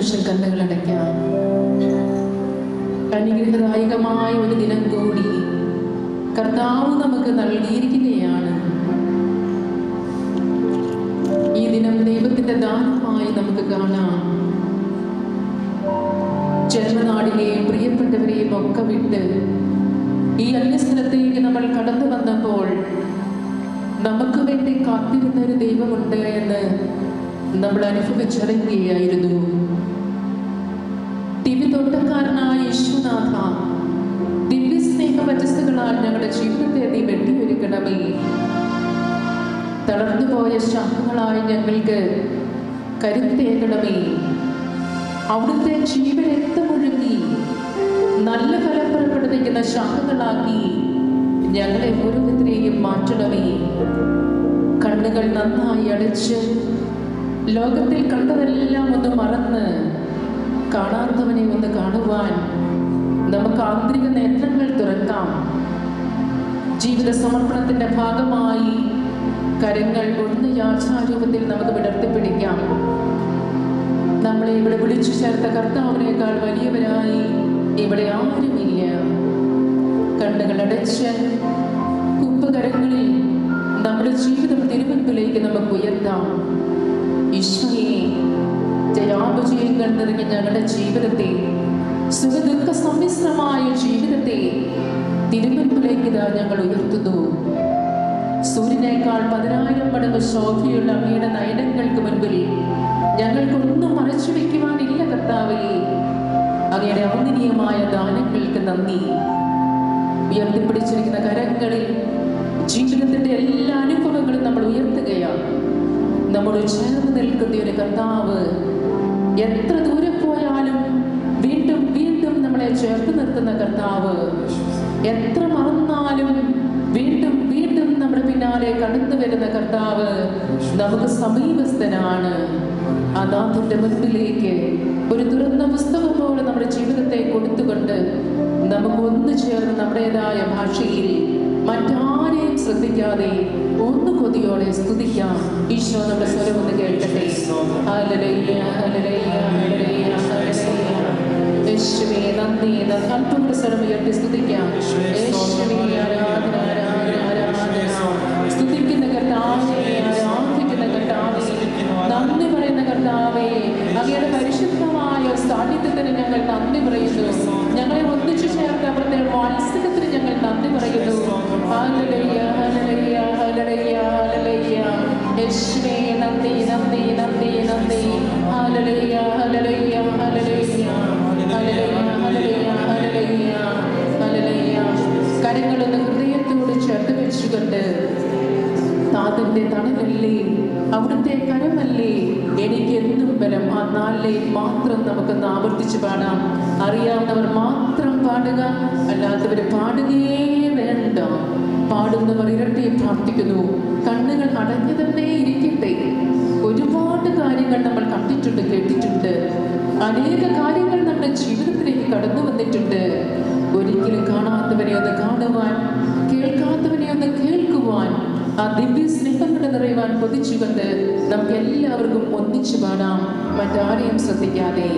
നിമിഷം കണ്ണുകളടയ്ക്കാം. അനുഗ്രഹദായകമായ ഒരു ദിനം കൂടി കർത്താവ് നമുക്ക് നൽകിയിരിക്കുകയാണ്. ഈ ദിനം ദൈവത്തിന്റെ ദാനമായി നമുക്ക് കാണാം. ജന്മനാടിനെയും പ്രിയപ്പെട്ടവരെയും ഒക്കെ വിട്ട് ഈ അന്യസ്ഥലത്തേക്ക് നമ്മൾ കടന്നു വന്നപ്പോൾ നമുക്ക് വേണ്ടി കാത്തിരുന്ന ഒരു ദൈവമുണ്ട് എന്ന് നമ്മൾ അനുഭവിച്ചറിയുകയായിരുന്നു. ദിവ്യതൊട്ടക്കാരനായ യേശുനാഥ, ദിവ്യസ്നേഹ വചസ്സുകളാൽ ഞങ്ങളുടെ ജീവിതത്തെ നീ വെട്ടിയൊരുക്കണമേ. തളർന്നുപോയ ശാഖകളായി ഞങ്ങൾക്ക് കരുത്തേകണമേ. അവിടുത്തെ ജീവരക്തമൊഴുകി നല്ല ഫലം പുറപ്പെടുവിക്കുന്ന ശാഖകളാക്കി ഞങ്ങളെ ഓരോരുത്തരെയും മാറ്റണമേ. കണ്ണുകൾ നന്നായി അടച്ച് ലോകത്തിൽ കണ്ടതെല്ലാം ഒന്ന് മറന്ന് കാണാത്തവനെ ഒന്ന് കാണുവാൻ നമുക്ക് ആന്തരിക നേത്രങ്ങൾ തുറക്കാം. ജീവിത സമർപ്പണത്തിന്റെ ഭാഗമായി കരങ്ങൾ ഒന്ന് യാചാരൂപത്തിൽ നമുക്ക് വിടർത്തിപ്പിടിക്കാം. നമ്മളെ ഇവിടെ വിളിച്ചു ചേർത്ത കർത്താവിനേക്കാൾ വലിയവരായി ഇവിടെ ആരുമില്ല. കണ്ണുകൾ അടച്ച് കുപ്പുകരങ്ങളിൽ നമ്മുടെ ജീവിതം തിരുമുൻപിലേക്ക് നമുക്ക് ഉയർത്താം. ഈശോയെ, ജയാപജയങ്ങൾ നിറഞ്ഞ ഞങ്ങളുടെ ജീവിതത്തെ, സുഖദുഃഖ സമ്മിശ്രമായ ജീവിതത്തെ തിരുമുൻപിലേക്ക് ഇതാ ഞങ്ങൾ ഉയർത്തുന്നു. സൂര്യനേക്കാൾ 10,000 മടങ്ങ് ശോഭയുള്ള അങ്ങയുടെ നയനങ്ങൾക്ക് മുൻപിൽ ഞങ്ങൾക്കൊന്നും മറച്ചു വയ്ക്കുവാനില്ല കർത്താവേ. അങ്ങയുടെ ഔന്നതീയമായ ദാനങ്ങൾക്ക് നന്ദി. ഉയർത്തിപ്പിടിച്ചിരിക്കുന്ന കരങ്ങളിൽ ജീവിതത്തിന്റെ എല്ലാ അനുഭവങ്ങളും നമ്മൾ ഉയർത്തുകയാണ്. നമ്മോട് ചേർന്ന് നിൽക്കുന്ന ഒരു കർത്താവ് എത്ര ദൂരെ പോയാലും വീണ്ടും വീണ്ടും നമ്മളെ ചേർത്ത് നിർത്തുന്ന കർത്താവ്, എത്ര മറന്നാലും വീണ്ടും വീണ്ടും നമ്മുടെ പിന്നാലെ കടന്നു വരുന്ന കർത്താവ് നമുക്ക് സമീപസ്ഥനാണ്. അനാഥന്റെ മുൻപിലേക്ക് ഒരു തുറന്ന പുസ്തകം പോലെ നമ്മുടെ ജീവിതത്തെ കൊടുത്തുകൊണ്ട് നമുക്ക് ഒന്നു ചേർന്ന് നമ്മുടേതായ ഭാഷയിൽ മറ്റാരെയും ശ്രദ്ധിക്കാതെ ഒന്ന് കൊതിയോടെ സ്തുതിക്കാം. ഈശോ നമ്മുടെ സ്വരം ഒന്ന് കേൾക്കട്ടെ. ഹല്ലേലൂയ, ഹല്ലേലൂയ, ഹല്ലേലൂയ, ഹല്ലേലൂയ. യേശുവേ നന്ദി. അല്പം സ്വരം ഉയർത്തി സ്തുതിക്കാം. യേശുവേ ആരാധന, ആരാധന, ആരാധന. സ്തുതിക്കുന്ന കർത്താവേ, ആരാധിക്കുന്ന കർത്താവേ, നന്ദി പറയുന്ന കർത്താവേ, അങ്ങയുടെ പരിശുദ്ധമായ സാന്നിധ്യത്തിന് ഞങ്ങൾ നന്ദി പറയുന്നു. ഞങ്ങളെ ഒന്നിച്ചു ചേർത്ത് അവിടുത്തെ വാത്സല്യത്തിന് ഞങ്ങൾ നന്ദി പറയുന്നു. ഹല്ലേലൂയ, ഹല്ലേലൂയ, ഹല്ലേലൂയ, ഹല്ലേലൂയ. യേശുവേ നന്ദി, നന്ദി, നന്ദി, നന്ദി. ഹല്ലേലൂയ, ഹല്ലേലൂയ, ഹല്ലേലൂയ, ഹല്ലേലൂയ, ഹല്ലേലൂയ, ഹല്ലേലൂയ, ഹല്ലേലൂയ. കരങ്ങളൊന്ന് ഹൃദയത്തോട് ചേർത്ത് വെച്ചുകൊണ്ട് താതന്റെ തണലല്ലേ, അവിടുത്തെ കരമല്ലേ എനിക്ക് എന്നും ബലം. ആ നാലിലെ മാത്രം നമുക്കൊന്ന് ആവർത്തിച്ച് പാടാം. അറിയാവുന്നവർ മാത്രം പാടുക, അല്ലാത്തവർ പാടുകയേ വേണ്ട. പാടുന്നവർ ഇരട്ടി പ്രാർത്ഥിക്കുന്നു. കണ്ണുകൾ അടഞ്ഞു തന്നെ ഇരിക്കട്ടെ. ഒരുപാട് കാര്യങ്ങൾ നമ്മൾ കണ്ടിട്ടുണ്ട്, കേട്ടിട്ടുണ്ട്. അനേക കാര്യങ്ങൾ നമ്മുടെ ജീവിതത്തിലേക്ക് കടന്നു വന്നിട്ടുണ്ട്. ഒരിക്കലും കാണാത്തവനെ ഒന്ന് കാണുവാൻ, കേൾക്കാത്തവനെ ഒന്ന് കേൾക്കുവാൻ, ആ ദിവ്യ സ്നേഹങ്ങളുടെ നിറയുവാൻ കൊതിച്ചുകൊണ്ട് നമുക്ക് എല്ലാവർക്കും ഒന്നിച്ചു പാടാം, മറ്റാരെയും ശ്രദ്ധിക്കാതെ.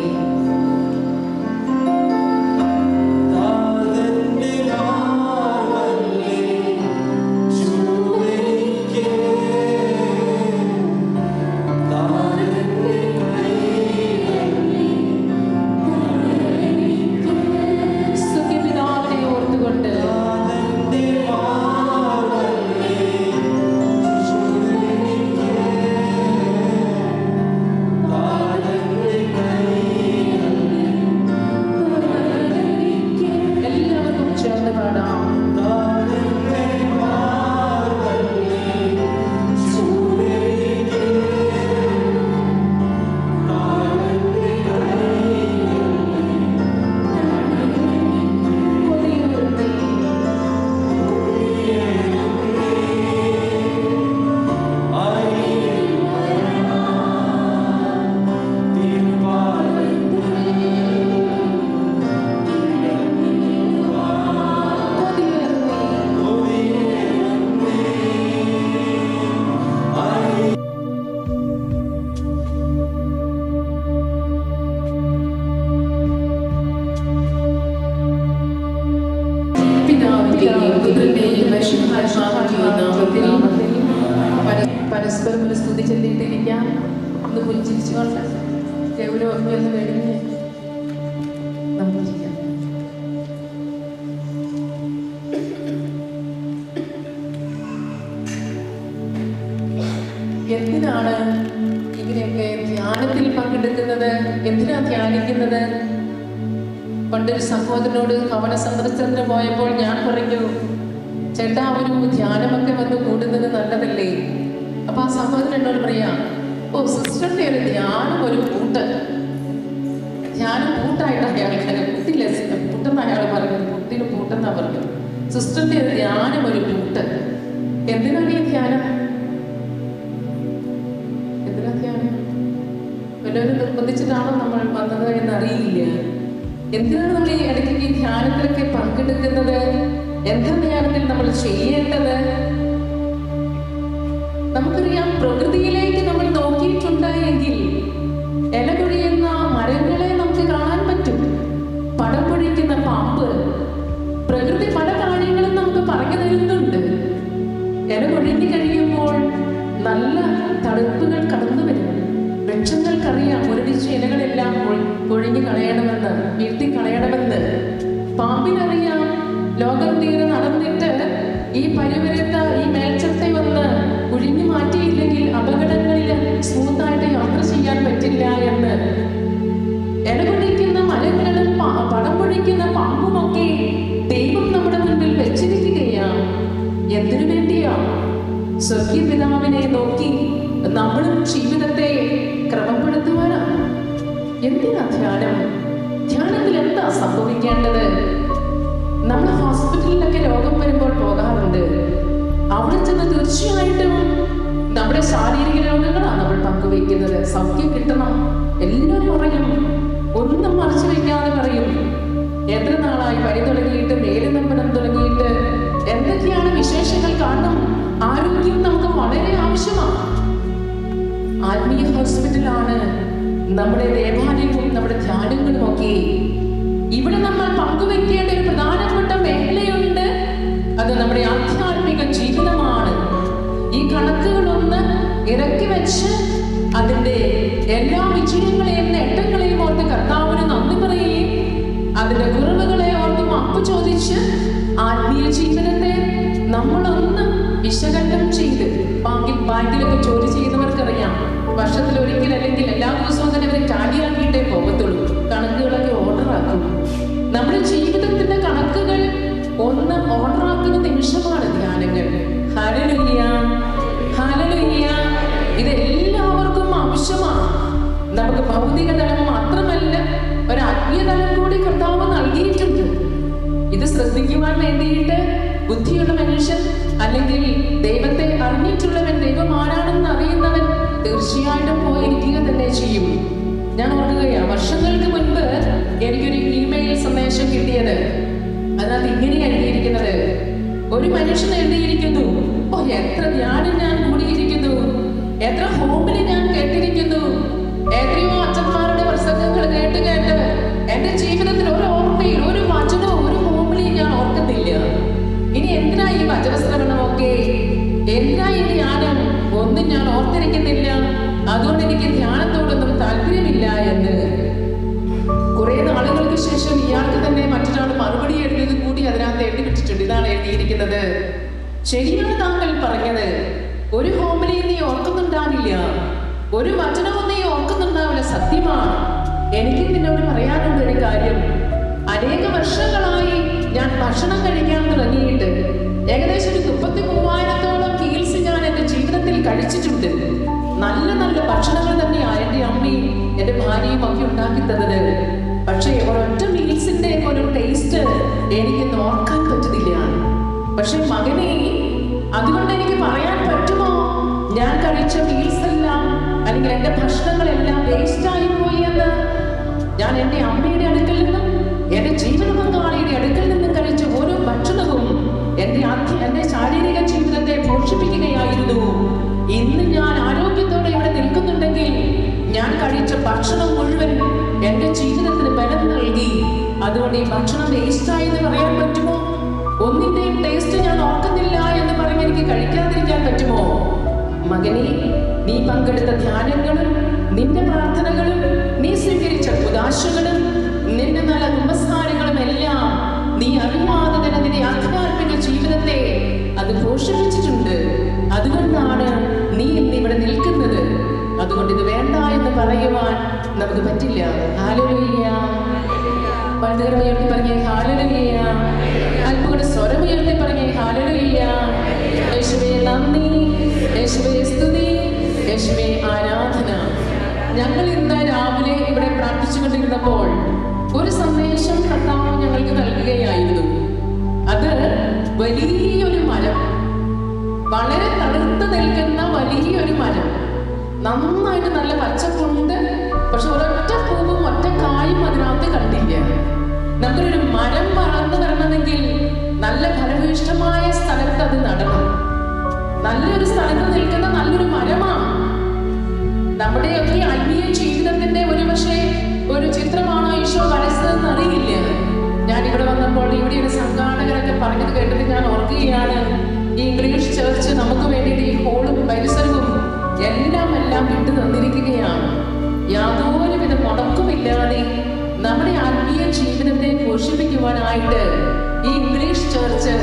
Thank you. പരസ്പരം ഒരു സ്തുതി ചൊല്ലിയിട്ടിരിക്കാം. ഒന്ന് പുഞ്ചിരിച്ചുകൊണ്ട് ഗൗരവമൊക്കെ ഒന്ന് കഴിഞ്ഞ് നമുക്ക് ചെയ്യാം. എന്തിനാണ് ഇങ്ങനെയൊക്കെ ധ്യാനത്തിൽ പങ്കെടുക്കുന്നത്? എന്തിനാ ധ്യാനിക്കുന്നത്? പണ്ടൊരു സഹോദരനോട് ഭവന സന്ദർശനത്തിന് പോയപ്പോൾ ഞാൻ പറഞ്ഞു, ചേട്ടാ ഒരു ധ്യാനമൊക്കെ വന്ന് കൂടുന്നത് നല്ലതല്ലേ? അപ്പൊ ആ സഹോദരൻ എന്നോട് പറയാം, ഓ സിസ്റ്ററിന്റെ ഒരു ധ്യാനം ഒരു കൂട്ട്, ധ്യാനം കൂട്ടായിട്ട് അയാൾ കൂട്ടില്ല, കൂട്ടെന്ന് അയാൾ പറഞ്ഞത്, കൂട്ടിന് കൂട്ടെന്നാ പറഞ്ഞു. സിസ്റ്ററിന്റെ ഒരു ധ്യാനം ഒരു കൂട്ട്. എന്തിനാണ് ഈ ധ്യാനം? എന്തിനാ ധ്യാനം? വല്ലവരും നിർബന്ധിച്ചിട്ടാണോ നമ്മൾ വന്നത് എന്നറിയില്ല. എന്തിനാണ് നമ്മൾ ഈ ഇടയ്ക്ക് ഈ ധ്യാനത്തിലൊക്കെ പങ്കെടുക്കുന്നത്? എന്താ ധ്യാനത്തിൽ നമ്മൾ ചെയ്യേണ്ടത്? നമുക്കറിയാം, പ്രകൃതിയിലേക്ക് നമ്മൾ നോക്കിയിട്ടുണ്ട് എങ്കിൽ ഇല കൊഴിയുന്ന മരങ്ങളെ നമുക്ക് കാണാൻ പറ്റും, പടം പൊഴിക്കുന്ന പാമ്പ്. പ്രകൃതി പല കാര്യങ്ങളും നമുക്ക് പറഞ്ഞു തരുന്നുണ്ട്. ഇല കൊഴിഞ്ഞു കഴിയുമ്പോൾ നല്ല തണുപ്പുകൾ കടന്നു വരും. വൃക്ഷങ്ങൾക്കറിയാം മുരടിച്ച ഇലകളെല്ലാം കൊഴിഞ്ഞു കളയണമെന്ന്, വീഴ്ത്തി കളയണമെന്ന്. പാമ്പിനറിയാം ലോകം തീരെ നടന്നിട്ട് ഈ പരിവരുത്ത ഈ മേൽച്ചത്തെ വന്ന് കുഴിഞ്ഞു മാറ്റിയില്ലെങ്കിൽ അപകടങ്ങളിൽ സ്മൂത്തായിട്ട് യാത്ര ചെയ്യാൻ പറ്റില്ല എന്ന്. ഇലകൊഴിക്കുന്ന മരങ്ങളും പടം പൊഴിക്കുന്ന പാമ്പുമൊക്കെ ദൈവം നമ്മുടെ മുൻപിൽ വെച്ചിരിക്കുകയാണ്. എന്തിനു വേണ്ടിയാ? സ്വർഗീയ പിതാവിനെ നോക്കി നമ്മളും ജീവിതത്തെ ക്രമപ്പെടുത്തുവാനാണ്. എന്തിനാ ധ്യാനം? ധ്യാനത്തിൽ എന്താ സംഭവിക്കേണ്ടത്? നമ്മൾ ഹോസ്പിറ്റലിലൊക്കെ രോഗം വരുമ്പോൾ പോകാറുണ്ട്. അവിടെ ചെന്ന് തീർച്ചയായിട്ടും നമ്മുടെ ശാരീരിക രോഗങ്ങളാണ് നമ്മൾ പങ്കുവയ്ക്കുന്നത്. സൗഖ്യം കിട്ടണം എല്ലാവരും പറയും, ഒന്നും മറച്ചു വെക്കാതെ പറയും. എത്ര നാളായി പനി തുടങ്ങിയിട്ട്, മേലുനമ്പനം തുടങ്ങിയിട്ട്, എന്തൊക്കെയാണ് വിശേഷങ്ങൾ കാണണം. ആരോഗ്യം നമുക്ക് വളരെ ആവശ്യമാണ്. ആത്മീയ ഹോസ്പിറ്റലാണ് നമ്മുടെ ദേവാലയവും നമ്മുടെ ധ്യാനങ്ങളും ഒക്കെ. ഇവിടെ നമ്മൾ പങ്കുവെക്കേണ്ട ഒരു പ്രധാനപ്പെട്ട മേഖലയുണ്ട്. അത് നമ്മുടെ ആധ്യാത്മിക ജീവിതമാണ്. ഈ കണക്കുകളൊന്ന് ഇറക്കി വെച്ച് അതിൻ്റെ എല്ലാ വിജയങ്ങളെയും നേട്ടങ്ങളെയും ഓർത്ത് കർത്താവിന് നന്ദി പറയുകയും അതിൻ്റെ കുറവുകളെ ഓർത്ത് മാപ്പ് ചോദിച്ച് ആത്മീയ ജീവിതത്തെ നമ്മളൊന്ന് വിശകലനം ചെയ്ത്, ബാങ്കിലൊക്കെ ജോലി ചെയ്യുന്നവർക്കറിയാം, വർഷത്തിലൊരിക്കൽ അല്ലെങ്കിൽ എല്ലാ ദിവസവും തന്നെ അവരെ ടാലിയാക്കിയിട്ടേ പോകത്തുള്ളൂ. കണക്കുകളൊക്കെ ഓർഡറാക്കും. നമ്മുടെ ജീവിതത്തിന്റെ കണക്കുകൾ ഒന്ന് ഓർഡറാക്കുന്ന നിമിഷമാണ് ധ്യാനങ്ങൾ. Hallelujah, hallelujah. ഇതെല്ലാവർക്കും ആവശ്യമാണ്. നമുക്ക് ഭൗതിക തലം മാത്രമല്ല, ഒരു ആത്മീയ തലം കൂടി കർത്താവ് നൽകിയിട്ടുണ്ട്. ഇത് ശ്രദ്ധിക്കുവാൻ വേണ്ടിയിട്ട് ബുദ്ധിയുള്ള മനുഷ്യൻ, അല്ലെങ്കിൽ ദൈവത്തെ അറിഞ്ഞിട്ടുള്ളവൻ, ദൈവം ആരാണെന്ന് അറിയുന്നവൻ തീർച്ചയായിട്ടും പോയിരിക്കുക തന്നെ ചെയ്യും. ഞാൻ ഓർക്കുകയാണ്, വർഷങ്ങൾക്ക് മുൻപ് എനിക്കൊരു ഇമെയിൽ സന്ദേശം കിട്ടിയത്. അതിനകത്ത് ഇങ്ങനെ എഴുതിയിരിക്കുന്നത്, ഒരു മനുഷ്യൻ എഴുതിയിരിക്കുന്നു, ഓ എത്ര ധ്യാനം ഞാൻ കൂടിയിരിക്കുന്നു, എത്ര ഹോമിൽ ഞാൻ കേട്ടിരിക്കുന്നു, എത്രയോ അച്ഛന്മാരുടെ പ്രസംഗങ്ങൾ കേട്ട് കേട്ട് എന്റെ ജീവിതത്തിൽ ഒരു ഓർമ്മയിൽ ഒരു വചനവും ഒരു ഹോമിലെയും ഞാൻ ഓർക്കുന്നില്ല. ഇനി എന്തിനാ ഈ വചനശ്രവണമൊക്കെ? എന്തിനാ ഈ ധ്യാനം? ഒന്നും ഞാൻ ഓർത്തിരിക്കുന്നില്ല. അതുകൊണ്ട് എനിക്ക് ധ്യാനത്തോടൊന്നും താല്പര്യമില്ല എന്ന്. കുറെ നാളുകൾക്ക് ശേഷം ഇയാൾക്ക് തന്നെ മറ്റൊരാൾ മറുപടി എഴുതിയത് കൂടി അതിനകത്ത് എഴുതി വിട്ടിട്ടുണ്ട്. ഇതാണ് എഴുതിയിരിക്കുന്നത്, ശരിയാണ് താങ്കൾ പറഞ്ഞത്. ഒരു ഹോമിലി നീ ഓർക്കുന്നുണ്ടാവില്ല, ഒരു വചനവും നീ ഓർക്കുന്നുണ്ടാവില്ല, സത്യമാണ്. എനിക്ക് നിന്നോട് പറയാനുണ്ട് ഒരു കാര്യം. അനേക വർഷങ്ങളായി ഞാൻ ഭക്ഷണം കഴിക്കാൻ തുടങ്ങിയിട്ട് ഏകദേശം 33,000-ഓളം മീൽസ് ഞാൻ എൻ്റെ ജീവിതത്തിൽ കഴിച്ചിട്ടുണ്ട്. നല്ല നല്ല ഭക്ഷണങ്ങൾ തന്നെയാണ് എൻ്റെ അമ്മയും എൻ്റെ ഭാര്യയും ഒക്കെ ഉണ്ടാക്കി തന്നത്. പക്ഷേ ഒരൊറ്റ മീൽസിന്റെ ഒരു ടേസ്റ്റ് എനിക്കൊന്ന് ഓർക്കാൻ പറ്റുന്നില്ല. പക്ഷെ മകനെ, അതുകൊണ്ട് എനിക്ക് പറയാൻ പറ്റുമോ ഞാൻ കഴിച്ച മീൽസ് എല്ലാം അല്ലെങ്കിൽ എൻ്റെ ഭക്ഷണങ്ങളെല്ലാം വേസ്റ്റായി പോയി എന്ന്? ഞാൻ എൻ്റെ അമ്മയുടെ അടുക്കൽ നിന്നും എൻ്റെ ജീവിത പങ്കാളിയുടെ അടുക്കൽ നിന്നും കഴിച്ച ഓരോ ഭക്ഷണവും എൻ്റെ ശാരീരിക ജീവിതത്തെ പോഷിപ്പിക്കുകയായിരുന്നു. ഇന്ന് ഞാൻ ആരോഗ്യത്തോടെ ഇവിടെ നിൽക്കുന്നുണ്ടെങ്കിൽ ഞാൻ കഴിച്ച ഭക്ഷണം മുഴുവൻ എൻ്റെ ജീവിതത്തിന് ബലം നൽകി. അതുകൊണ്ട് ഈ ഭക്ഷണം വേസ്റ്റായി എന്ന് പറയാൻ പറ്റുമോ? ഒന്നിന്റെയും ടേസ്റ്റ് ഞാൻ ഓർക്കുന്നില്ല എന്ന് പറഞ്ഞ് എനിക്ക് കഴിക്കാതിരിക്കാൻ പറ്റുമോ? മകനെ, നീ പങ്കെടുത്ത ധ്യാനങ്ങളും നിന്റെ പ്രാർത്ഥനകളും നീ സ്വീകരിച്ച ഉദാശകളും നിന്റെ നല്ല നമസ്കാരങ്ങളും എല്ലാം നീ അറിയാതെ തന്നെ നിന്റെ ആധ്യാത്മിക ജീവിതത്തെ അത് പോഷിപ്പിച്ചിട്ടുണ്ട്. അതുകൊണ്ടാണ് നീ ഇന്ന് ഇവിടെ നിൽക്കുന്നത്. അതുകൊണ്ട് ഇത് വേണ്ട എന്ന് പറയുവാൻ നമുക്ക് പറ്റില്ല. ഹല്ലേലൂയ. വലുതുകരമുയർത്തി പറഞ്ഞേ ഹല്ലേലൂയ. അല്പകൂടെ സ്വരമുയർത്തി പറഞ്ഞേ ഹല്ലേലൂയ. യേശുവേ നന്ദി, യേശുവേ സ്തുതി, യേശുവേ ആരാധന. ഞങ്ങൾ ഇന്ന് രാവിലെ ഇവിടെ പ്രാർത്ഥിച്ചുകൊണ്ടിരുന്നപ്പോൾ ഒരു സന്ദേശം കർത്താവ് ഞങ്ങൾക്ക് നൽകുകയായിരുന്നു. അത് വലിയൊരു മരം, വളരെ തളുത്ത് നിൽക്കുന്ന വലിയൊരു മരം, നന്നായിട്ട് നല്ല പച്ചപ്പുണ്ട്. പക്ഷെ ഒരൊറ്റ പൂവും ഒറ്റ കായും അതിനകത്ത് കണ്ടില്ല. നമുക്കൊരു മരം വളർന്നു വരണമെങ്കിൽ നല്ല ഫലഭൂയിഷ്ഠമായ സ്ഥലത്ത് അത് നടണം. നല്ലൊരു സ്ഥലത്ത് നിൽക്കുന്ന നല്ലൊരു മരമാണ്. നമ്മുടെയൊക്കെ ആത്മീയ ജീവിതത്തിന്റെ ഒരുപക്ഷെ ഒരു ചിത്രമാണോ ഈശോ വരച്ചതെന്ന് അറിയില്ല. ഞാനിവിടെ വന്നപ്പോൾ ഇവിടെ ഒരു സംഘാടകരൊക്കെ പറഞ്ഞത് കേട്ടത് ഞാൻ ഓർക്കുകയാണ്. ഈ ഇംഗ്ലീഷ് ചർച്ച് നമുക്ക് വേണ്ടിയിട്ട് ഈ ഹോളും പരിസരവും എല്ലാം വിട്ടു തന്നിരിക്കുകയാണ്. യാതൊരുവിധ മുടക്കുമില്ലാതെ നമ്മുടെ ആത്മീയ ജീവിതത്തെ പോഷിപ്പിക്കുവാനായിട്ട് ഈ ഇംഗ്ലീഷ് ചർച്ച്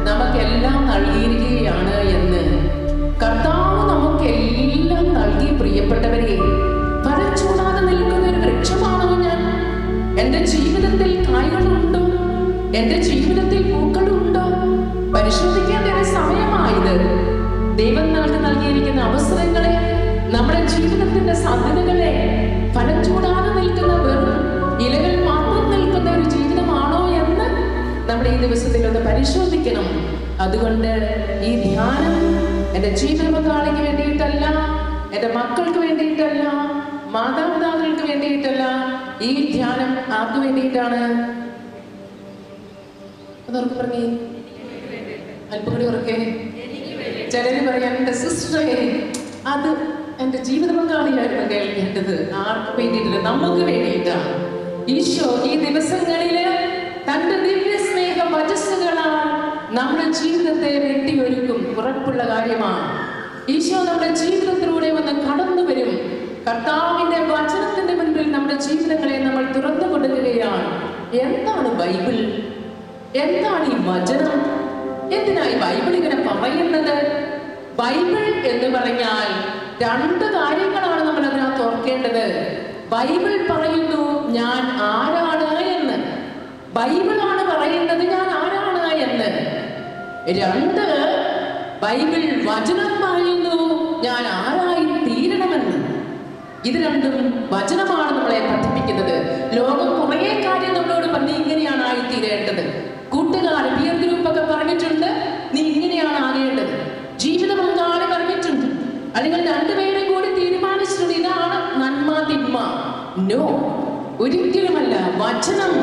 നമുക്കെല്ലാം നൽകിയിരിക്കുകയാണ് എന്ന് കർത്താവ് നമുക്കെല്ലാം നൽകി. പ്രിയപ്പെട്ടവരെ, ഫലം ചൂടാതെ നിൽക്കുന്ന ഒരു വൃക്ഷമാണോ ഞാൻ? എൻ്റെ ജീവിതത്തിൽ കായ്കളുണ്ടോ? എൻ്റെ ജീവിതത്തിൽ പൂക്കളുണ്ടോ? പരിശോധിക്കേണ്ട ഒരു സമയമായത്. ദൈവം നമുക്ക് നൽകിയിരിക്കുന്ന അവസരങ്ങളെ, നമ്മുടെ ജീവിതത്തിന്റെ സാധ്യതകളെ ഫലം ചൂടാതെ നിൽക്കുന്ന വെറും ഇലകൾ മാത്രം നിൽക്കുന്ന ഒരു ജീവിതമാണോ എന്ന് നമ്മുടെ ഈ ദിവസത്തിൽ ഒന്ന് പരിശോധിക്കണം. അതുകൊണ്ട് ഈ ധ്യാനം എൻ്റെ ജീവിത പങ്കാളിക്ക് വേണ്ടിയിട്ടല്ല, എൻ്റെ മക്കൾക്ക് വേണ്ടിയിട്ടല്ല, മാതാപിതാക്കൾക്ക് വേണ്ടിയിട്ടല്ല. ഈ ധ്യാനം ആർക്ക് വേണ്ടിയിട്ടാണ്? അതോർക്ക് പറഞ്ഞേ, അല്പം കൂടി ഉറക്കെ. ചിലര് പറയാൻ എൻ്റെ സിസ്റ്ററെ, അത് എൻ്റെ ജീവിത പങ്കാളിയായിരുന്നു കേൾക്കേണ്ടത്. ആർക്ക് വേണ്ടിയിട്ടില്ല? നമുക്ക് വേണ്ടിയിട്ടാണ്. ഈശോ ഈ ദിവസങ്ങളില് തന്റെ ദിവ്യ സ്നേഹ വചസ്സുകളാൽ നമ്മുടെ ജീവിതത്തെ വെട്ടിയൊരുക്കും. ഉറപ്പുള്ള കാര്യമാണ്. ഈശോ നമ്മുടെ ജീവിതത്തിലൂടെ വന്ന് കടന്നു വരും. കർത്താവിന്റെ വചനത്തിന്റെ മുൻപിൽ നമ്മുടെ ജീവിതങ്ങളെ നമ്മൾ തുറന്നു കൊടുക്കുകയാണ്. എന്താണ് ബൈബിൾ? എന്താണ് ഈ വചനം? എന്തിനായി ബൈബിൾ ഇങ്ങനെ പറയുന്നത്? ബൈബിൾ എന്ന് പറഞ്ഞാൽ രണ്ട് കാര്യങ്ങളാണ് നമ്മൾ അതിനകത്ത് ഓർക്കേണ്ടത്. ബൈബിൾ പറയുന്നു ഞാൻ ആരാണ് എന്ന്. ബൈബിളാണ് പറയുന്നത് ഞാൻ ആരാണ് എന്ന്. രണ്ട്, ബൈബിൾ വചനം പറയുന്നു ഞാൻ ആരായി തീരണമെന്ന്. ഇത് രണ്ടും വചനമാണ് നമ്മളെ പഠിപ്പിക്കുന്നത്. ലോകം കുറേ കാര്യം നമ്മളോട് പറഞ്ഞ് ഇങ്ങനെയാണ് ആയിത്തീരേണ്ടത്. കൂട്ടുകാർ പിയർ ഗ്രൂപ്പൊക്കെ പറഞ്ഞിട്ടുണ്ട് നീ ഇങ്ങനെയാണ് ആകേണ്ടത്. ജീവിത പങ്കാളി പറഞ്ഞിട്ടുണ്ട്, അല്ലെങ്കിൽ രണ്ടുപേരും കൂടി തീരുമാനിച്ചിട്ടുണ്ട് ഇതാണ് നന്മ തിന്മ. നോ, ഒരിക്കലുമല്ല. വചനം,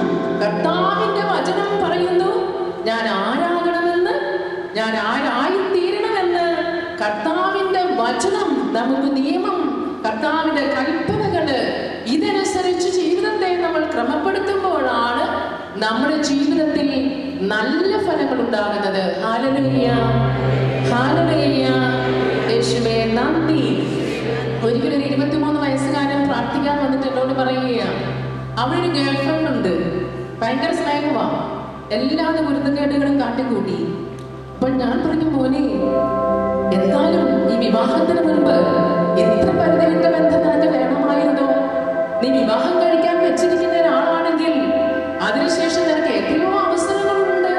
കർത്താവിന്റെ വചനം പറയുന്നു ഞാൻ ആരാകണമെന്ന്, ഞാൻ ആരായിത്തീരണമെന്ന്. കർത്താവിന്റെ വചനം നമുക്ക് നിയമം, കർത്താവിന്റെ കൽപ്പനകള്, ഇതനുസരിച്ച് ജീവിതത്തെ നമ്മൾ ക്രമപ്പെടുത്തുമ്പോഴാണ് നമ്മുടെ ജീവിതത്തിൽ നല്ല ഫലങ്ങൾ ഉണ്ടാകുന്നത്. ഹല്ലേലൂയ, ഹല്ലേലൂയ. യേശുവേ നന്ദി. ഒരിക്കലും 23 വയസ്സുകാരൻ പ്രാർത്ഥിക്കാൻ വന്നിട്ട് എന്നോട് പറയുകയാണ്, അവിടെ ഒരു ഗേൾ ഫ്രണ്ട് ഉണ്ട്, ഭയങ്കര സ്നേഹമാണ്, എല്ലാ ഗുരുത്തക്കേടുകളും കാട്ടിക്കൂട്ടി. അപ്പോൾ ഞാൻ പറഞ്ഞു, മോനെ എന്തായാലും ഈ വിവാഹത്തിന് മുൻപ് ഇത്ര പരിധിവിട്ട ബന്ധം നിനക്ക് വേണമായിരുന്നോ? നീ വിവാഹം കഴിക്കാൻ വെച്ചിരിക്കുന്ന ഒരാളാണെങ്കിൽ അതിനുശേഷം നിനക്ക് എത്രയോ അവസരങ്ങളുണ്ട്.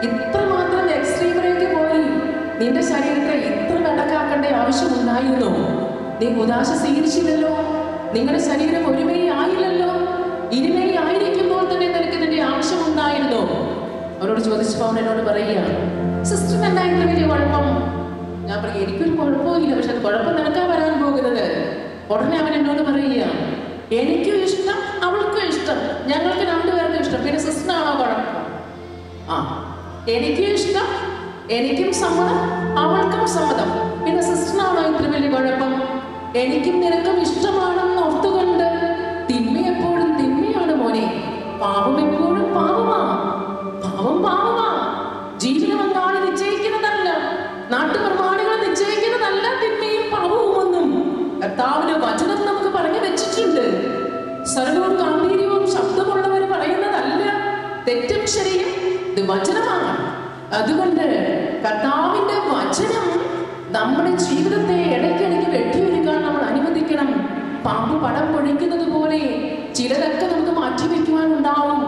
ഇത്രമാത്രം എക്സ്ട്രീമിലേക്ക് പോയി നിന്റെ ശരീരത്തെ ഇത്ര വെടക്കാക്കേണ്ട ആവശ്യമുണ്ടായിരുന്നോ? നീ ഉദാശ സ്വീകരിച്ചില്ലല്ലോ. നിങ്ങളുടെ ശരീരം ഒരുമയായില്ലല്ലോ. ഇരുമയായിരിക്കുമ്പോൾ തന്നെ നിനക്ക് ഇതിന്റെ ആവശ്യമുണ്ടായിരുന്നോ? അവരോട് ചോദിച്ചപ്പോൾ അവൻ എന്നോട് പറയുകയാണ്, സിസ്റ്ററിന് എന്താ ഇത്ര വലിയ കുഴപ്പം? ഞാൻ പറയും, എനിക്കൊരു കുഴപ്പമില്ല, പക്ഷെ അത് കുഴപ്പം നിനക്കാ വരാൻ പോകുന്നത്. ഉടനെ അവൻ എന്നോട് പറയുകയാണ്, എനിക്കും ഇഷ്ടം അവൾക്കും ഇഷ്ടം, ഞങ്ങൾക്ക് രണ്ടുപേർക്കും ഇഷ്ടം, പിന്നെ സിസ്റ്ററിനാണോ കുഴപ്പം? ആ, എനിക്കും ഇഷ്ടം, എനിക്കും സമ്മതം, അവൾക്കും സമ്മതം, പിന്നെ സിസ്റ്ററിനാണോ ഇത്ര വലിയ കുഴപ്പം? എനിക്കും നിനക്കും ഇഷ്ടമാണെന്ന് ഓർത്തുകൊണ്ട് തിന്മ എപ്പോഴും തിന്മയാണ് മോനെ, പാപം എപ്പോഴും പാപമാ, പാപം പാപമാ. ജീവിത പങ്കാളി നിശ്ചയിക്കുന്നതല്ല, നാട്ടുപ്രമാണികൾ നിശ്ചയിക്കുന്നതല്ല തിന്മയും തെറ്റും ശരിയും ഇത് വചനമാണ്. അതുകൊണ്ട് കർത്താവിന്റെ വചനം നമ്മുടെ ജീവിതത്തെ ഇടയ്ക്കിടയ്ക്ക് വെട്ടിയൊരുക്കാൻ നമ്മൾ അനുവദിക്കണം. പാമ്പ് പടം പൊഴിക്കുന്നത് പോലെ ചിലതൊക്കെ നമുക്ക് മാറ്റിവെക്കുവാനുണ്ടാവും.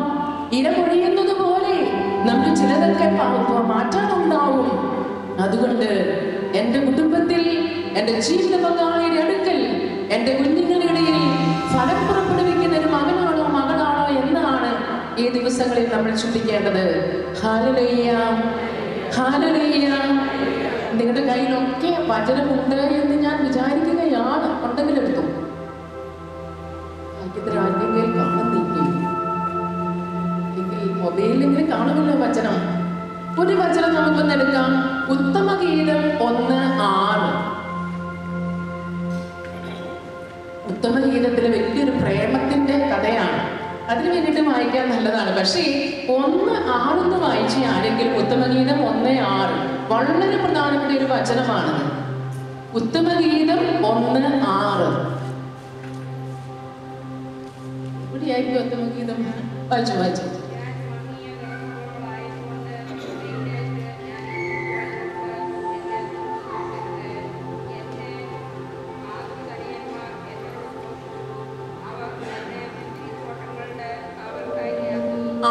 ഇര പൊഴിയുന്നത് പോലെ നമുക്ക് ചിലതൊക്കെ മാറ്റാനുണ്ടാവും. അതുകൊണ്ട് എൻ്റെ കുടുംബത്തിൽ, എൻ്റെ ജീവിത പങ്കാളിയുടെ അടുക്കൽ, എൻ്റെ കുഞ്ഞുങ്ങളുടെ ഇടയിൽ ഫലം പുറപ്പെടുവിക്കുന്ന ഒരു മകനാണോ മകളാണോ എന്നാണ് ഈ ദിവസങ്ങളിൽ നമ്മൾ ചിന്തിക്കേണ്ടത്. Hallelujah, hallelujah. നിങ്ങളുടെ കയ്യിലൊക്കെ വചനമുണ്ട് എന്ന് ഞാൻ വിചാരിക്കുകയാണ്. ഉണ്ടെങ്കിൽ എടുത്തു. ആർക്കെങ്കിലും കാണുന്നില്ല, മൊബൈലിലെങ്കിലും കാണുമല്ലോ വചനം. ഒരു വചനം നമുക്കൊന്ന് എടുക്കാം. ഉത്തമഗീതം 1:6. ഉത്തമഗീതത്തിലെ വലിയൊരു പ്രേമത്തിന്റെ കഥയാണ്. അതിന് വേണ്ടിയിട്ട് വായിക്കാൻ നല്ലതാണ്. പക്ഷേ 1:6 വായിച്ച ആരെങ്കിലും ഉത്തമഗീതം 1:6 വളരെ പ്രധാനപ്പെട്ട ഒരു വചനമാണത്. ഉത്തമഗീതം 1:6 എവിടെയായിരിക്കും ഉത്തമഗീതം? വായിച്ചു.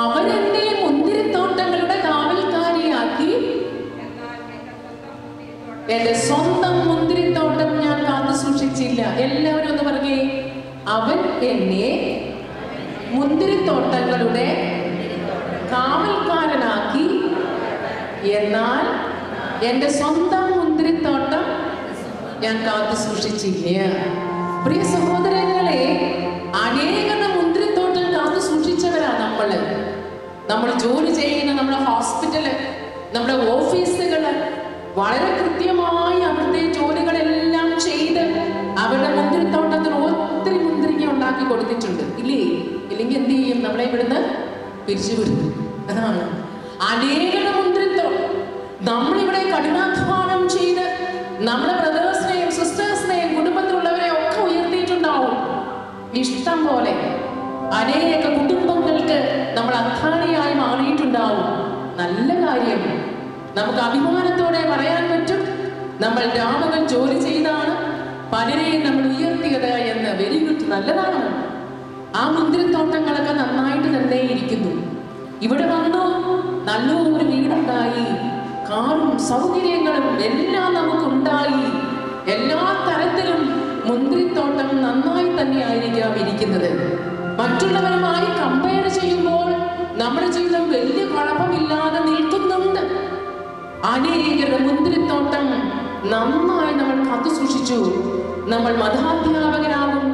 അവരെന്നെ മുന്തിരിത്തോട്ടങ്ങളുടെ കാവൽക്കാരിയാക്കി, എന്റെ സ്വന്തം മുന്തിരിത്തോട്ടം ഞാൻ കാത്തു സൂക്ഷിച്ചില്ല. എല്ലാവരും ഒന്ന് പറഞ്ഞേ, അവൻ എന്നെ മുന്തിരിത്തോട്ടങ്ങളുടെ കാവൽക്കാരനാക്കി, എന്നാൽ എന്റെ സ്വന്തം മുന്തിരിത്തോട്ടം ഞാൻ കാത്തു സൂക്ഷിച്ചില്ല. പ്രിയ സഹോദരങ്ങളെ, അനേകം മുന്തിരിത്തോട്ടം കാത്തു സൂക്ഷിച്ചവരാ നമ്മൾ ജോലി ചെയ്യുന്ന നമ്മുടെ ഹോസ്പിറ്റല്, നമ്മുടെ ഓഫീസുകള് വളരെ കൃത്യമായി അവരുടെ ജോലികളെല്ലാം ചെയ്ത് അവരുടെ മുന്തിരിത്തോട്ടത്തിന് ഒത്തിരി മുന്തിരിങ്ങ ഉണ്ടാക്കി കൊടുത്തിട്ടുണ്ട്. ഇല്ലെങ്കിൽ എന്ത് ചെയ്യും? നമ്മളെ ഇവിടുന്ന് പിരിച്ചുവിടും. അതാണ് അനേകം മുന്തിരിത്തോട്ടം. നമ്മളിവിടെ കഠിനാധ്വാനം ചെയ്ത് നമ്മുടെ ബ്രദേഴ്സിനെയും സിസ്റ്റേഴ്സിനെയും കുടുംബത്തിലുള്ളവരെയും ഒക്കെ ഉയർത്തിയിട്ടുണ്ടാവും. ഇഷ്ടം പോലെ അനേക കുടുംബങ്ങൾക്ക് നമ്മൾ അധ്വാനിയായി മാറിയിട്ടുണ്ടാവും. നല്ല കാര്യം. നമുക്ക് അഭിമാനത്തോടെ പറയാൻ പറ്റും, നമ്മൾ രാമകൾ ജോലി ചെയ്താണ് പലരെയും നമ്മൾ ഉയർത്തിയത് എന്ന്. വെരി ഗുഡ്, നല്ലതാണ്. ആ മുന്തിരിത്തോട്ടങ്ങളൊക്കെ നന്നായിട്ട് തന്നെ ഇരിക്കുന്നു. ഇവിടെ വന്നു നല്ലൊരു വീടുണ്ടായി, കാറും സൗകര്യങ്ങളും എല്ലാം നമുക്കുണ്ടായി. എല്ലാ തരത്തിലും മുന്തിരിത്തോട്ടം നന്നായി തന്നെ ആയിരിക്കാം ഇരിക്കുന്നത്. മറ്റുള്ളവരുമായി കമ്പയർ ചെയ്യുമ്പോൾ നമ്മുടെ ജീവിതം വലിയ കുഴപ്പമില്ലാതെ നിൽക്കുന്നുണ്ട്. അനേകരുടെ മുന്തിരിത്തോട്ടം നന്നായി നമ്മൾ കാത്തു സൂക്ഷിച്ചു. നമ്മൾ മതാധ്യാപകരാകും,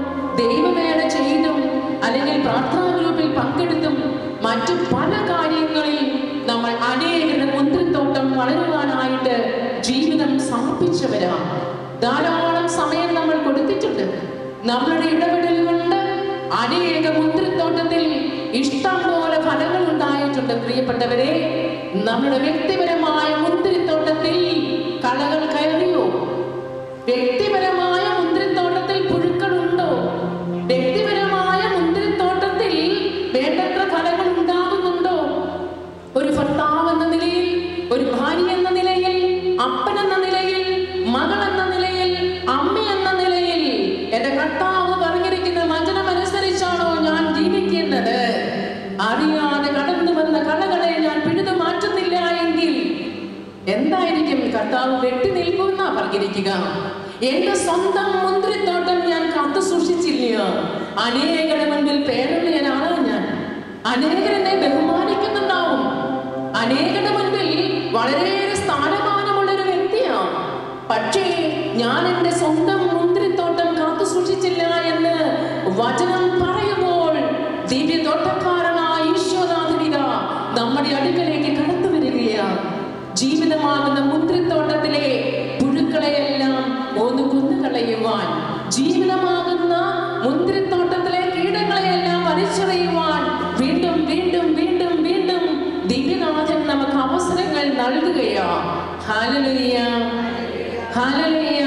ദൈവവേല ചെയ്തും, അല്ലെങ്കിൽ പ്രാർത്ഥനാ ഗ്രൂപ്പിൽ പങ്കെടുത്തും മറ്റു പല കാര്യങ്ങളിൽ നമ്മൾ അനേകരുടെ മുന്തിരിത്തോട്ടം വളരുവാനായിട്ട് ജീവിതം സമർപ്പിച്ചവരാണ്. ധാരാളം സമയം നമ്മൾ കൊടുത്തിട്ടുണ്ട്. നമ്മളുടെ ഇടപെടൽ കൊണ്ട് അനേക മുന്തിരിത്തോട്ടത്തിൽ ഇഷ്ടം പോലെ ഫലങ്ങൾ ഉണ്ടായിട്ടുണ്ട്. പ്രിയപ്പെട്ടവരെ, നമ്മുടെ വ്യക്തിപരമായ മുന്തിരിത്തോട്ടത്തിൽ കളകൾ കയറിയോ? വ്യക്തിപരമായ മുന്തിരിത്തോട്ടത്തിൽ പുഴുക്കളുണ്ടോ? വ്യക്തിപരമായ മുന്തിരിത്തോട്ടത്തിൽ വേണ്ടത്ര ഫലങ്ങൾ ഉണ്ടാകുന്നുണ്ടോ? ഒരു ഭർത്താവ് എന്ന നിലയിൽ, ഒരു ഭാര്യ എന്ന നിലയിൽ, അപ്പൻ എന്ന നിലയിൽ, മകൾ എന്ന നിലയിൽ, അമ്മ എന്ന നിലയിൽ എന്റെ കർത്താവ് പറഞ്ഞിരിക്കുന്ന വചനമനുസരിച്ചാണോ ഞാൻ ജീവിക്കുന്നത്? അറിയാതെ കടന്നു വന്ന കളകളെ ഞാൻ പിഴുതു മാറ്റുന്നില്ല എങ്കിൽ എന്തായിരിക്കും? കർത്താവ് വെട്ടി നിൽക്കുന്ന പറഞ്ഞിരിക്കുക. എന്റെ സ്വന്തം മുന്തിരിത്തോട്ടം ഞാൻ കാത്തു സൂക്ഷിച്ചില്ല. അനേകരുടെ മുൻപിൽ പേരുള്ളവനാണ് ഞാൻ. അനേകരെന്നെ ബഹുമാനിക്കുന്നുണ്ടാവും. അനേകരുടെ മുൻപിൽ വളരെയേറെ സ്ഥാനമാനമുള്ളൊരു വ്യക്തിയാണ്. പക്ഷേ ഞാൻ എന്റെ സ്വന്തം മുന്തിരിത്തോട്ടം കാത്തു സൂക്ഷിച്ചില്ല എന്ന് വചനം പറയുമ്പോൾ ദിവ്യതോട്ടക്കാരനായ ഈശോനാഥനിക നമ്മുടെ അടുക്കലേക്ക് കടന്നു വരികയാണ്. ജീവിതമാകുന്ന മുന്തിരിത്തോട്ടത്തിലെ പുഴുക്കളെയെല്ലാം ഒന്ന് കൊന്നുകളയുവാൻ, ജീവിതമാകുന്ന മുന്തിരിത്തോട്ടത്തിലെ കീടങ്ങളെയെല്ലാം വലിച്ചെറിയുവാൻ വീണ്ടും വീണ്ടും വീണ്ടും വീണ്ടും ദിവ്യനാഥൻ നമുക്ക് അവസരങ്ങൾ നൽകുകയാണ്. Hallelujah, hallelujah.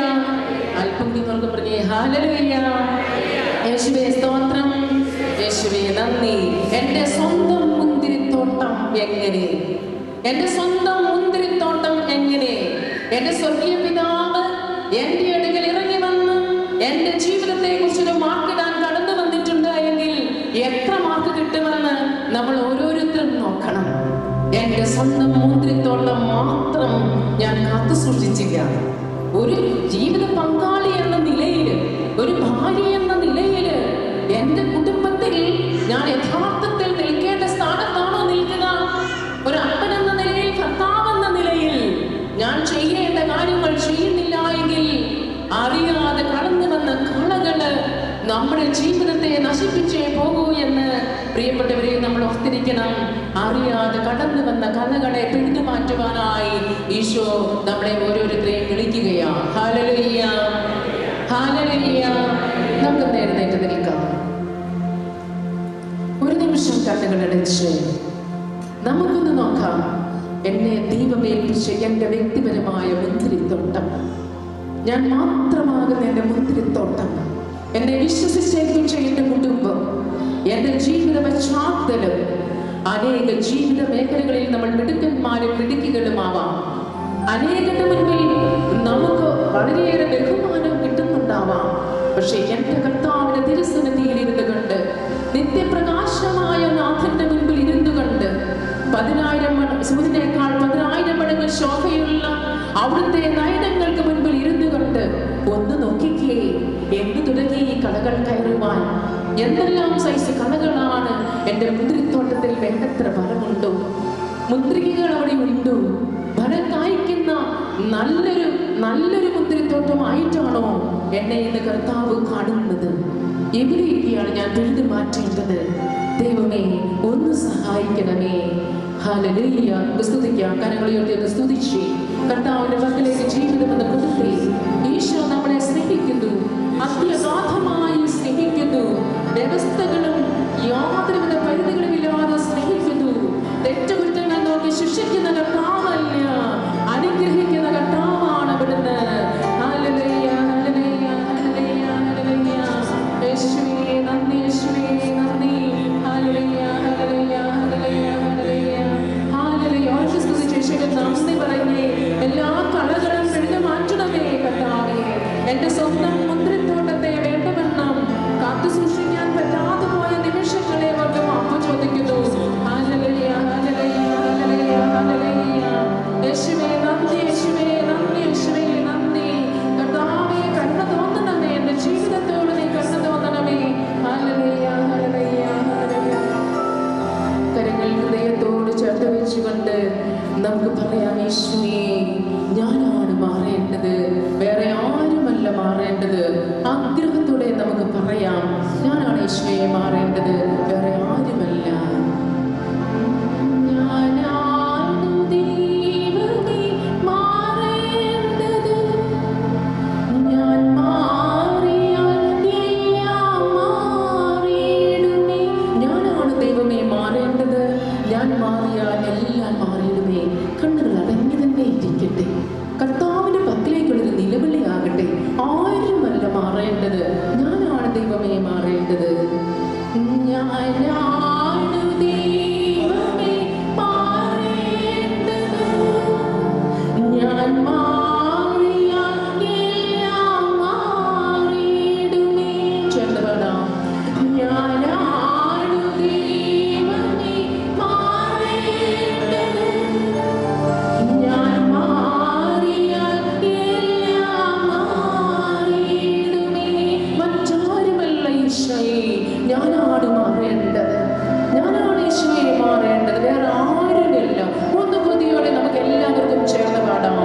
അല്പം നിങ്ങൾക്ക് പറഞ്ഞേ ഹല്ലേലൂയ. യേശുവേ സ്തോത്രം, യേശുവേ നന്ദി. എന്റെ സ്വന്തം മുന്തിരിത്തോട്ടം എങ്ങനെ? എന്റെ സ്വന്തം മുന്തിരിത്തോട്ടം എങ്ങനെ? എന്റെ സ്വർഗീയ പിതാവ് എന്റെ അടുക്കൽ ഇറങ്ങി വന്ന് എന്റെ ജീവിതത്തെ കുറിച്ചൊരു മാർക്കിടാൻ കടന്നു വന്നിട്ടുണ്ട് എങ്കിൽ എത്ര മാർക്ക് കിട്ടുമെന്ന് നമ്മൾ ഓരോരുത്തരും നോക്കണം. എന്റെ സ്വന്തം മുന്തിരിത്തോട്ടം മാത്രം ഞാൻ കാത്തു സൂക്ഷിച്ചില്ല. ഒരു ജീവിത പങ്കാളി എന്ന നിലയിൽ, ഒരു ഭാര്യ എന്ന നിലയിൽ, എന്റെ കുടുംബത്തിൽ ഞാൻ യഥാർത്ഥത്തിൽ നിൽക്കേണ്ട സ്ഥാനത്താണോ നിൽക്കുക? ഒരു അപ്പൻ എന്ന നിലയിൽ, ഭർത്താവ് എന്ന നിലയിൽ ഞാൻ ചെയ്യേണ്ട കാര്യങ്ങൾ ചെയ്യുന്നില്ല എങ്കിൽ അറിയാതെ കടന്നു വന്ന കളകള് നമ്മുടെ ജീവിതത്തെ നശിപ്പിച്ചേ പോകൂ എന്ന് പ്രിയപ്പെട്ടവരെ നമ്മൾ ഓർത്തിരിക്കണം. അറിയാതെ കടന്നു വന്ന കലകളെ പിടിച്ചു മാറ്റുവാനായി ഈശോ നമ്മളെ ഓരോരുത്തരെയും വിളിക്കുകയാണ്. Hallelujah, hallelujah. നമുക്ക് നേരത്തെ നിൽക്കാം. ഒരു നിമിഷം കണ്ണുകളടച്ച് നമുക്കൊന്ന് നോക്കാം. എന്നെ ദൈവമേൽപ്പിച്ച എന്റെ വ്യക്തിപരമായ മുന്തിരിത്തോട്ടം, ഞാൻ മാത്രമാകുന്ന എന്റെ മുന്തിരിത്തോട്ടം, എന്നെ വിശ്വസിച്ചേൽപ്പിച്ച എന്റെ കുടുംബം, എന്റെ ജീവിത പശ്ചാത്തലം. അനേക ജീവിത മേഖലകളിൽ നമ്മൾ മിടുക്കന്മാരും മിടുക്കികളുമാവാം. അനേകരുടെ മുൻപിൽ നമുക്ക് വളരെയേറെ ബഹുമാനം കിട്ടുന്നുണ്ടാവാം. പക്ഷെ എന്റെ കർത്താവിന്റെ തിരുസന്നിധിയിൽ ഇരുന്നു കൊണ്ട്, നിത്യപ്രകാശമായ നാഥന്റെ മുൻപിൽ ഇരുന്നു കൊണ്ട്, 10,000 സൂര്യനേക്കാൾ 10,000 മടങ്ങ് ശോഭയുള്ള അവിടുത്തെ നയനങ്ങൾക്ക് മുൻപിൽ ഇരുന്നു കൊണ്ട് ഒന്ന് നോക്കിക്കേ, എന്ന് തുടങ്ങി ഈ കളകൾ കയറുവാൻ എന്തെല്ലാം സൈസ് കളകളാണ് എന്റെ മുന്തിരിത്തോട്ടത്തിൽ. വേണ്ടത്ര ഫലമുണ്ടോ? മുന്തിരികൾ അവിടെ ഉണ്ടോ? ഫലം കായ്ക്കുന്ന നല്ലൊരു മുന്തിരിത്തോട്ടമായിട്ടാണോ എന്നെ ഇന്ന് കർത്താവ് കാണുന്നത്? എവിടെയൊക്കെയാണ് ഞാൻ പിഴുതു മാറ്റേണ്ടത്? ദൈവമേ, ഒന്ന് സഹായിക്കണമേ. ഹല്ലേലൂയ. സ്തുതിക്കാം. കരങ്ങളുയർത്തി ഒന്ന് സ്തുതിച്ച് കർത്താവിന്റെ പക്കലേക്ക് ജീവിതമെന്ന് കൊടുത്തേ. ഈശോ നമ്മളെ സ്നേഹിക്കുന്നു, അത്യഗാധമായി സ്നേഹിക്കുന്നു. വ്യവസ്ഥകളും യാതൊരുവിധ പരിധികളുമില്ലാതെ സ്നേഹിക്കുന്നു. തെറ്റുകുറ്റങ്ങൾ നോക്കി ശിക്ഷിക്കുന്ന കർത്താവല്ല, അനുഗ്രഹിക്കുന്ന കർത്താവാണ് അവിടുന്ന്. ഹല്ലേലൂയ, ഹല്ലേലൂയ, ഹല്ലേലൂയ, ഹല്ലേലൂയ. യേശുവേ നന്ദി, യേശുവേ നന്ദി. ഹല്ലേലൂയ, ഹല്ലേലൂയ, ഹല്ലേലൂയ, ഹല്ലേലൂയ, ഹല്ലേലൂയ. ഓർത്ത് സ്തുതിച്ച് യേശുവിനെ നന്ദി പറഞ്ഞേ. എല്ലാ കളകളും പിഴുതു മാറ്റണമേ കർത്താവേ. എന്റെ സ്വന്തം മുന്തിരിത്തോട്ടത്തെ വേണ്ടവണ്ണം കാത്തു സൂക്ഷിക്കാൻ പറ്റാതെ പോയ നിമിഷങ്ങളെ ഓർത്ത് മാപ്പ് ചോദിക്കുന്നു. ഹല്ലേലൂയ, ഹല്ലേലൂയ, ഹല്ലേലൂയ, ഹല്ലേലൂയ. യേശുവേ നന്ദി, യേശുവേ നന്ദി, യേശുവേ നന്ദി. കർത്താവേ കരുണ തോന്നണമേ, എന്റെ ജീവിതത്തോട് നീ കരുണ തോന്നണമേ. ഹല്ലേലൂയ, ഹല്ലേലൂയ, ഹല്ലേലൂയ. കരങ്ങൾ ഹൃദയത്തോട് ചേർത്ത് വെച്ചുകൊണ്ട് നമുക്ക് പറയാം, യേശുവേ ഞാനാണ് മാറേണ്ടത്, വേറെ ആരുമല്ല മാറേണ്ടത്. ആഗ്രഹത്തോടെ നമുക്ക് പറയാം, ഞാനാണ് യേശുവേ മാറേണ്ടത്, വേറെ ആരുമല്ല. ഞാനാണ് ദൈവമേ മാറേണ്ടത്, ഞാൻ മാറിയാൽ എല്ലാം മാറിയിടുമേ. ഞാനാണ് ദൈവമേ മാറേണ്ടത്, ഞാൻ മാറിയാൽ എല്ലാം മാറിയിടുമേ. കണ്ണുകൾ അടങ്ങി തന്നെ ഇരിക്കട്ടെ. കർത്താവിന്റെ പക്കലേക്കുള്ളൊരു നിലവിളിയാകട്ടെ. ആരുമല്ല മാറേണ്ടത്, ഞാനാണ് ദൈവമേ മാറേണ്ടത്. ഞാനാണ് ദൈവമേ മാറേണ്ടത്, ഞാൻ മാറിയാൽ എല്ലാം മാറിയിടുമേ. ചേർന്ന് പാടാം. ഞാനാണ് ദൈവമേ മാറേണ്ടത്, ഞാൻ മാറിയാൽ എല്ലാം മാറിയിടുമേ. മറ്റാരുമല്ല ഈശോയെ, ഞാനാണ് മാറേണ്ടത്, ഞാനാണ് ഈശോയെ മാറേണ്ടത്, വേറെ ആരുമില്ല. ഒന്ന് കൊതിയോടെ നമുക്ക് എല്ലാവർക്കും ചേർന്ന് പാടാം.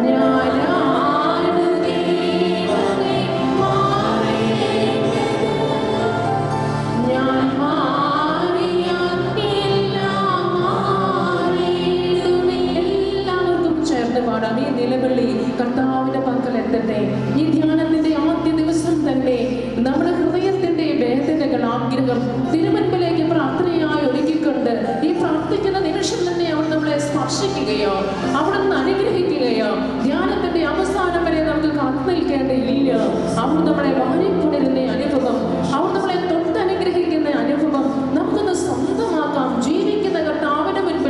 ഞാനാണ് ദൈവമേ മാറേണ്ടത്, ഞാൻ മാറിയാൽ എല്ലാം മാറിയിടുമേ. എല്ലാവർക്കും ചേർന്ന് പാടാം. ഈ നിലവിളി കർത്താവിന്റെ പക്കൽ എത്തട്ടെ. ഈ ധ്യാനത്തിന്റെ ആദ്യ ദിവസം തന്നെ നമ്മുടെ ഹൃദയത്തിന്റെ വേദനകൾ, ആഗ്രഹം തിരുമുൻപിലേക്ക് പ്രാർത്ഥനയായി ഒരുക്കിക്കൊണ്ട് ഈ പ്രാർത്ഥിക്കുന്ന നിമിഷം തന്നെ അവൻ നമ്മളെ സ്പർശിക്കുകയോ, അവിടെ നിന്ന് അനുഗ്രഹിക്കുകയോ. ധ്യാനത്തിന്റെ അവസാനം വരെ നമുക്ക് കാത്തു നിൽക്കേണ്ടതില്ല. അവൻ നമ്മളെ വാരിക്കൊണ്ടിരുന്ന അനുഭവം, അവൻ നമ്മളെ തൊട്ടനുഗ്രഹിക്കുന്ന അനുഭവം നമുക്കൊന്ന് സ്വന്തമാക്കാം. ജീവിക്കുന്ന കർത്താവിന് മുൻപിൽ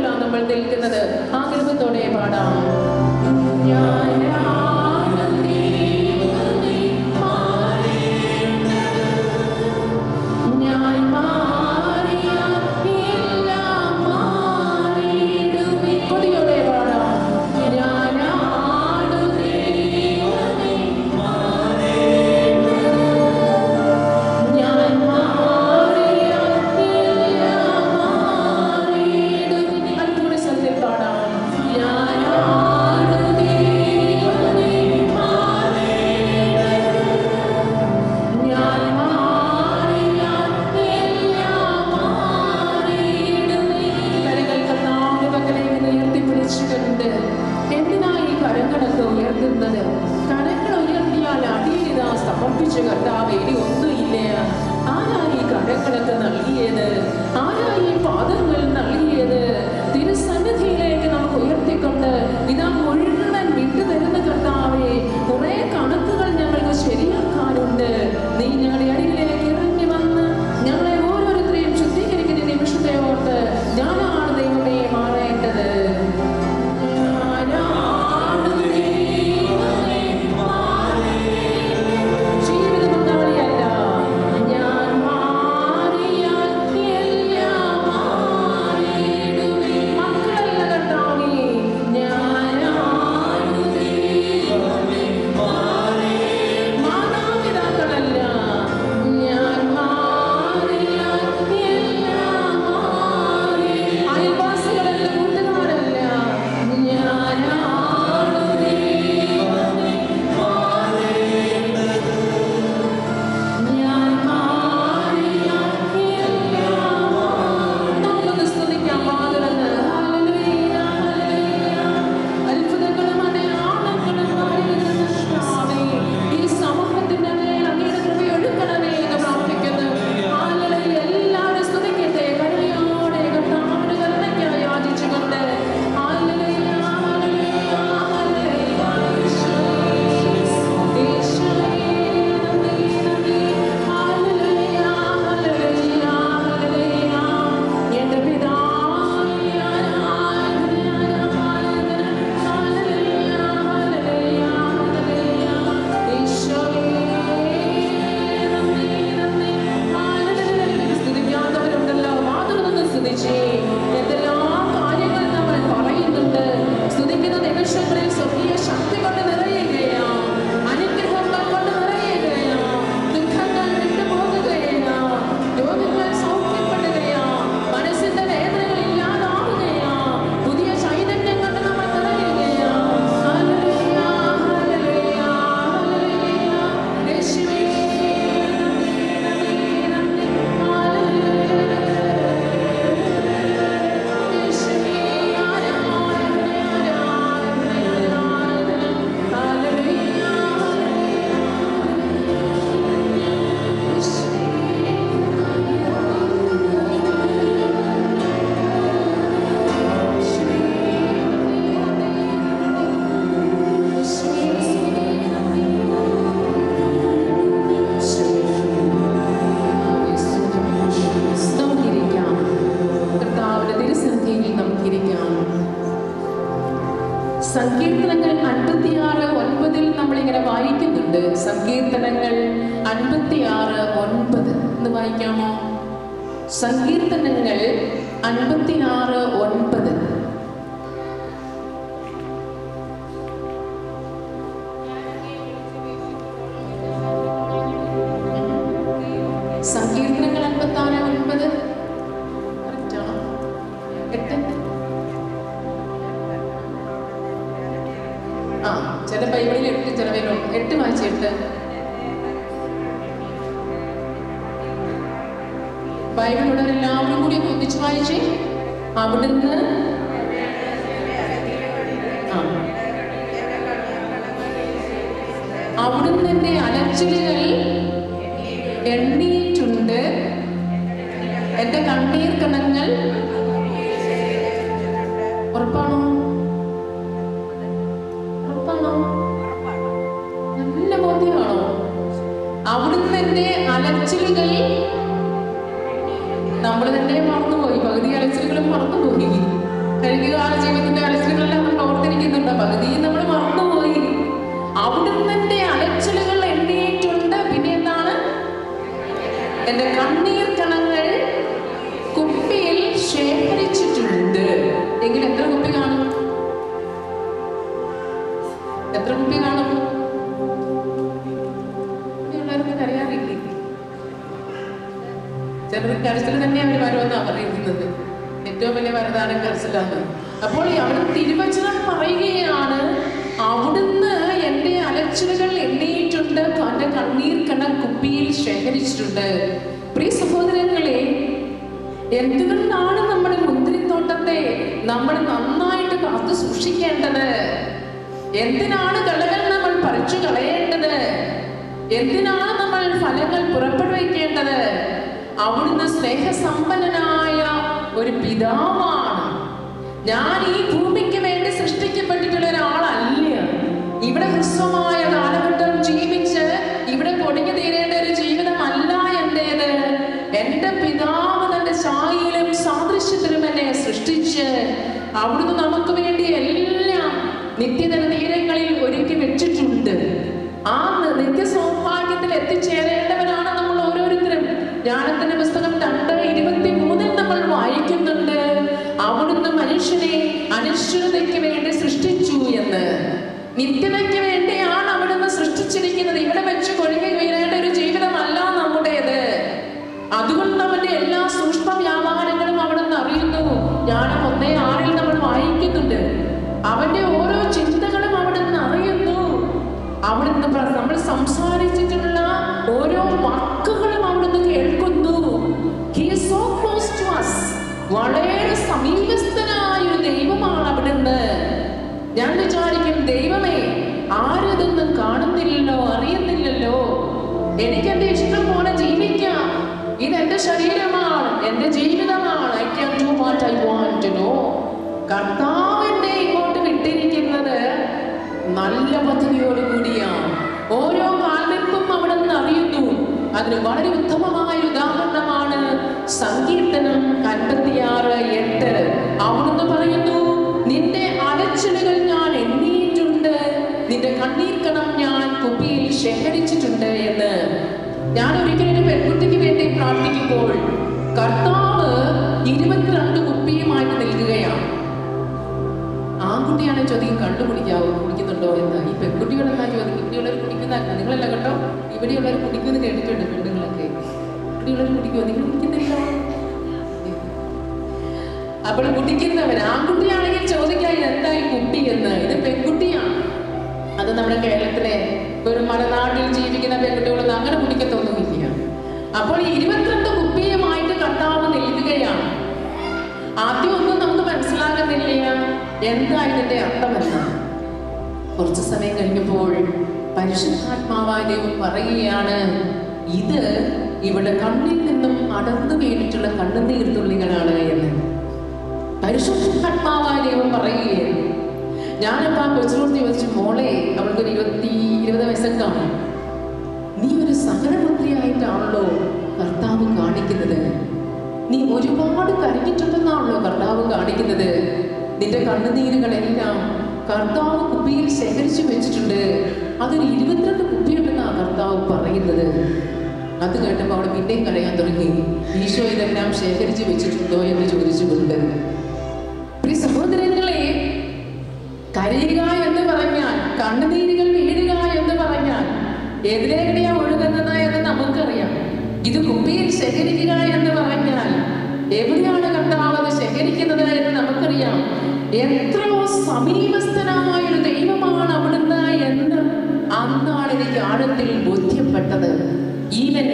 സങ്കീർത്തനങ്ങൾ 56:9 നമ്മളിങ്ങനെ വായിക്കുന്നുണ്ട്. സങ്കീർത്തനങ്ങൾ 56:9 എന്ന് വായിക്കാമോ? സങ്കീർത്തനങ്ങൾ 56:9. സങ്കീർത്തനങ്ങൾ 56:9 കറക്റ്റാണോ? 8. ചില ബൈബിളിൽ 8, ചില ബൈബിളിൽ 8 വായിച്ചിട്ട് ബൈബിളുടെ എല്ലാവരും കൂടി ഒന്നിച്ച് വായിച്ചേ. അവിടുന്ന് അവിടുന്ന് എന്റെ അലച്ചിലുകൾ എണ്ണിയിട്ടുണ്ട്, എന്റെ കണ്ണീർ കണങ്ങൾ. ഉറപ്പാണോ? ഉറപ്പാണോ? നല്ല ബോധ്യമാണോ? അവിടുന്ന് എന്റെ അലച്ചിലുകൾ, നമ്മൾ തന്നെ മറന്നുപോയി. പകുതി അലച്ചിലുകളും മറന്നുപോയി. കഴിഞ്ഞ കാല ജീവിതത്തിന്റെ അലച്ചിലുകളെല്ലാം നമ്മൾ ഓർത്തിരിക്കുന്നുണ്ട്, പകുതി നമ്മൾ മറന്നുപോയി. അവിടുന്ന് എന്റെ അലച്ചിലുകൾ എണ്ണിയിട്ടുണ്ട്. പിന്നെ എന്താണ്? എന്റെ കണ്ണീർ കണങ്ങൾ കുപ്പിയിൽ ശേഖരിച്ചിട്ടുണ്ട്. എങ്കിൽ എത്ര കുപ്പി കാണും? എത്ര കുപ്പി കാണും? ഉള്ളവർക്ക് അറിയാറില്ലേ? ചിലർ കരച്ചിൽ തന്നെ അവർ വരുമെന്നാണ് പറയുന്നത്. ഏറ്റവും വലിയ വരദാനം കരച്ചിലാണ്. അപ്പോൾ അവിടുന്ന് തിരുവചനം പറയുകയാണ്, അവിടുന്ന് എന്റെ അലച്ചിലുകൾ എണ്ണിയിട്ടുണ്ട്, എന്റെ കണ്ണീർ കണ കുപ്പിയിൽ ശേഖരിച്ചിട്ടുണ്ട്. പ്രിയ സഹോദരങ്ങളെ, എന്തുകൊണ്ടാണ് നമ്മുടെ മുന്തിരിത്തോട്ടത്തെ നമ്മൾ നന്നായിട്ട് കാത്തു സൂക്ഷിക്കേണ്ടത്? എന്തിനാണ് കളകൾ നമ്മൾ പറിച്ചു കളയേണ്ടത്? എന്തിനാണ് നമ്മൾ ഫലങ്ങൾ പുറപ്പെടുവിക്കേണ്ടത്? അവിടുന്ന് സ്നേഹസമ്പന്നനായ ഒരു പിതാവാണ്. ഞാൻ ഈ ഭൂമിക്ക് വേണ്ടി സൃഷ്ടിക്കപ്പെട്ടിട്ടുള്ള ഒരാളല്ല. ഇവിടെ ഹ്രസ്വമായ കാലഘട്ടം ജീവിച്ച് ഇവിടെ പൊടിഞ്ഞു തീരേണ്ട ഒരു ജീവിതമല്ല എന്റേത്. എന്റെ പിതാവ് തന്റെ ഛായയിലും സാദൃശ്യത്തിലും എന്നെ സൃഷ്ടിച്ച് അവിടുന്ന് നമുക്ക് വേണ്ടി എല്ലാം നിത്യതര തീരങ്ങളിൽ ഒരുക്കി വെച്ചിട്ടുണ്ട്. ആ നിത്യ സൗഭാഗ്യത്തിൽ എത്തിച്ചേരേണ്ടവരാണ് നമ്മൾ ഓരോരുത്തരും. ജ്ഞാനത്തിന്റെ പുസ്തകം 2:23 നമ്മൾ വായിക്കുന്നുണ്ട്, അവിടുന്ന് മനുഷ്യനെ അനശ്വരതയ്ക്ക് വേണ്ടി സൃഷ്ടിച്ചു എന്ന്. നിത്യതയ്ക്ക് വേണ്ടിയാണ് അവിടുന്ന് സൃഷ്ടിച്ചിരിക്കുന്നത്. ഇവിടെ വെച്ച് കൊഴുകി വീഴേണ്ട ഒരു ജീവിതമല്ല നമ്മുടേത്. അതുകൊണ്ട് അവന്റെ എല്ലാ സൂക്ഷ്മ വ്യാപാരങ്ങളും അവിടുന്ന് അറിയുന്നു. ജ്ഞാനം 1:6 നമ്മൾ വായിക്കുന്നുണ്ട്. അവന്റെ ഓരോ ചിന്തകളും അവിടുന്ന് അറിയുന്നു. അവിടുന്ന് നമ്മൾ സംസാരിച്ചിട്ടുള്ള ഓരോ വാക്കുകളും അവിടുന്ന് കേൾക്കുന്നു. He is so close to us. വളരെ സമീപസ്ഥനായ ഒരു ദൈവമാണ് അവിടുന്ന്. ഞാൻ വിചാരിക്കും, ദൈവമേ, ആരതൊന്നും കാണുന്നില്ലല്ലോ, അറിയുന്നില്ലല്ലോ. എനിക്ക് എന്റെ ഇഷ്ടം പോലെ ജീവിക്കാം. ഇതെന്റെ ശരീരമാണ്, എന്റെ ജീവിതമാണ്. I can do what I want to know. കർത്താവ് എന്നെ ഇങ്ങോട്ട് വിട്ടിരിക്കുന്നത് നല്ല പദ്ധതിയോട് കൂടിയാണ്. ഓരോ കാൽവെപ്പും അവിടുന്ന് അറിയുന്നു. അതിന് വളരെ ഉത്തമമായ ഉദാഹരണമാണ് സങ്കീർത്തനം 56:8. അവിടുന്ന് പറയുന്നു, നിന്റെ അലച്ചിലുകൾ ഞാൻ എണ്ണിയിട്ടുണ്ട്, നിന്റെ കണ്ണീർ കണം ഞാൻ കുപ്പിയിൽ ശേഖരിച്ചിട്ടുണ്ട് എന്ന്. ഞാൻ ഒരിക്കലും പെൺകുട്ടിക്ക് വേണ്ടി പ്രാർത്ഥിക്കുമ്പോൾ കർത്താവ് 22 കുപ്പിയുമായിട്ട് നിൽക്കുകയാണ്. ആൺകുട്ടിയാണ് ചോദിക്കും, കുടിക്കുന്നുണ്ടോ എന്ന്. ഈ പെൺകുട്ടികളെന്നാ ചോദിക്കും. കുട്ടിയുള്ളവർ കുടിക്കുന്നതല്ല, നിങ്ങളല്ല കേട്ടോ, ഇവിടെയുള്ളവർ കുടിക്കുമെന്ന് കേട്ടിട്ടുണ്ട്. പെണ്ണുങ്ങളൊക്കെ കുട്ടിയുള്ളവർ കുടിക്കുമോ? നിങ്ങൾ കുടിക്കുന്നില്ലോ. അപ്പോൾ കുടിക്കുന്നവർ ആൺകുട്ടിയാണെങ്കിൽ ചോദിക്കാൻ എന്തായി കുട്ടി എന്ന്. ഇത് പെൺകുട്ടിയാണ്. അത് നമ്മുടെ കേരളത്തിലെ ഒരു മലനാട്ടിൽ ജീവിക്കുന്ന പെൺകുട്ടികളൊന്നും അങ്ങനെ കുടിക്കത്തൊന്നുമില്ല. അപ്പോൾ 22 കുപ്പിയുമായിട്ട് കർത്താവ് നിൽക്കുകയാണ്. ആദ്യം ഒന്നും നമുക്ക് മനസ്സിലാകുന്നില്ല എന്താ ഇതിന്റെ അർത്ഥമെന്ന്. കുറച്ചു സമയം കഴിഞ്ഞപ്പോൾ പരിശുദ്ധാത്മാവായ ദൈവം പറയുകയാണ്, ഇത് ഇവിടെ കണ്ണിൽ നിന്നും അടർന്നു വീണിട്ടുള്ള കണ്ണുനീർത്തുള്ളികളാണ് എന്ന്. പരിശുദ്ധാത്മാവായ ദൈവം പറയുകയാണ്. ഞാനിപ്പോൾ ആ കൊച്ചിനോട് ചോദിച്ചു, മോളെ, അവൾക്കൊരു 20 വയസ്സൊക്കെ കാണും, നീ ഒരു സഹനപുത്രിയായിട്ടാണല്ലോ കർത്താവ് കാണിക്കുന്നത്. നീ ഒരുപാട് കരഞ്ഞിട്ടുണ്ടെന്നാണല്ലോ കർത്താവ് കാണിക്കുന്നത്. നിന്റെ കണ്ണുനീരുകളെല്ലാം കർത്താവ് കുപ്പിയിൽ ശേഖരിച്ചു വെച്ചിട്ടുണ്ട്. അതിന് 22 കുപ്പിയുണ്ടെന്നാണ് കർത്താവ് പറയുന്നത്. അത് കേട്ടപ്പോൾ അവിടെ പിന്നെയും കരയാൻ തുടങ്ങി. ഈശോ ഇതെല്ലാം ശേഖരിച്ചു വെച്ചിട്ടുണ്ടോ എന്ന് ചോദിച്ചുകൊണ്ട്. പ്രിയ സഹോദരങ്ങളെ, കരയുക എന്ന് പറഞ്ഞാൽ, കണ്ണുനീരുകൾ വീഴുക എന്ന് പറഞ്ഞാൽ എതിരെവിടെയാ ഒഴുകുന്നത് എന്ന് നമുക്കറിയാം. ഇത് കുപ്പിയിൽ ശേഖരിക്കുക എന്ന് പറഞ്ഞാൽ എവിടെയാണ് കർത്താവ് അത് ശേഖരിക്കുന്നത് എന്ന് നമുക്കറിയാം. എത്രയോ സമീപസ്ഥനായ ഒരു ദൈവമാണ് അവിടുന്ന് എന്ന് അന്നാണ് എനിക്ക് ആഴത്തിൽ ബോധ്യപ്പെട്ടത്. ഈവൻ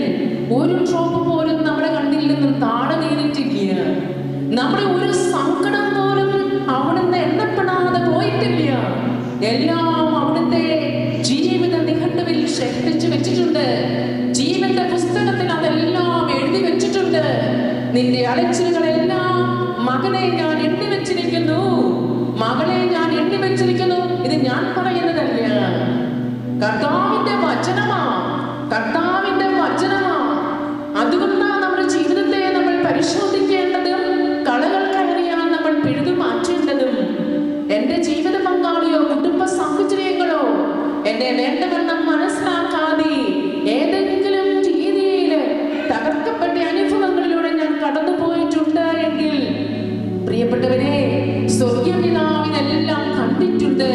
ഒരു ഡ്രോപ്പ് പോലും നമ്മുടെ കണ്ണിൽ നിന്നും താഴെ വീണിട്ടില്ല. നമ്മുടെ ഒരു സങ്കടം പോലും അവിടുന്ന് എണ്ണപ്പെടാതെ പോയിട്ടില്ല. എല്ലാം അവിടുത്തെ ജീവിത നിഘണ്ടുവിൽ ശേഖരിച്ചു വെച്ചിട്ടുണ്ട്. ജീവന്റെ പുസ്തകത്തിൽ അതെല്ലാം എഴുതി വെച്ചിട്ടുണ്ട്. നിന്റെ അലച്ചിലുകളെല്ലാം മകനെ ഞാൻ എണ്ണി വെച്ചിരിക്കുന്നു, മകളെ ഞാൻ എണ്ണി വെച്ചിരിക്കുന്നു. ഇത് ഞാൻ പറയുന്നതല്ല, കർത്താവിന്റെ വചനമാ, കർത്താവിന്റെ വചനമാ. അതുകൊണ്ടാണ് നമ്മുടെ ജീവിതത്തെ നമ്മൾ പരിശോധിക്കേണ്ടതും കളകൾ കയറിയാൽ നമ്മൾ പിഴുതു മാറ്റേണ്ടതും. എന്റെ ജീവിത പങ്കാളിയോ കുടുംബ സാഹചര്യങ്ങളോ എന്നെ വേണ്ടവണ്ണം മനസ്സിലാക്കാതെ ഏതെങ്കിലും രീതിയിൽ തകർക്കപ്പെട്ട അനുഭവങ്ങളിലൂടെ ഞാൻ കടന്നു പോയിട്ടുണ്ട് എങ്കിൽ, പ്രിയപ്പെട്ടവരെ, സ്വർഗ്ഗപിതാവിനെല്ലാം കണ്ടിട്ടുണ്ട്,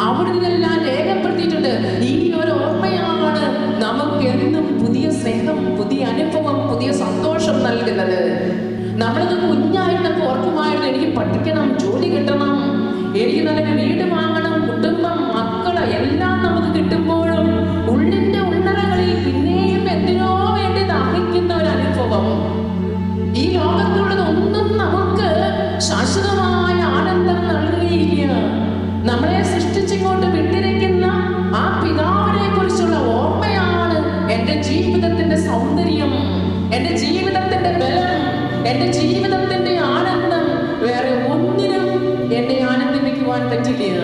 അവിടുന്നെല്ലാം രേഖപ്പെടുത്തിയിട്ടുണ്ട്. ഈ ഒരു ഓർമ്മയാണ് നമുക്ക് എന്നും പുതിയ സ്നേഹം, പുതിയ അനുഭവം, പുതിയ സന്തോഷം നൽകുന്നത്. നമ്മളത് കുഞ്ഞായിരുന്നപ്പോൾ ഓർക്കുമായിരുന്നു, എനിക്ക് പഠിക്കണം, ജോലി കിട്ടണം, എനിക്ക് നല്ലൊരു വീട് വാങ്ങണം, കുടുംബം, മക്കള് എല്ലാം നമുക്ക് കിട്ടുമ്പോഴും ഉള്ളിന്റെ ഉള്ളറകളിൽ പിന്നെയും എന്തിനോ വേണ്ടി ദാഹിക്കുന്ന ഒരു അനുഭവം. ഈ ലോകത്തുള്ളതൊന്നും നമുക്ക് ശാശ്വതമായ ആനന്ദം നൽകുകയില്ല. നമ്മളെ സൃഷ്ടിച്ചിങ്ങോട്ട് വിട്ടിരിക്കുന്ന ആ പിതാവിനെ കുറിച്ചുള്ള ഓർമ്മയാണ് എന്റെ ജീവിതത്തിന്റെ സൗന്ദര്യം, എന്റെ ജീവിതത്തിന്റെ ബലം, എന്റെ ജീവിതത്തിന്റെ ആനന്ദം. വേറെ ഒന്നിനും എന്നെ ആനന്ദിപ്പിക്കുവാൻ പറ്റില്ല.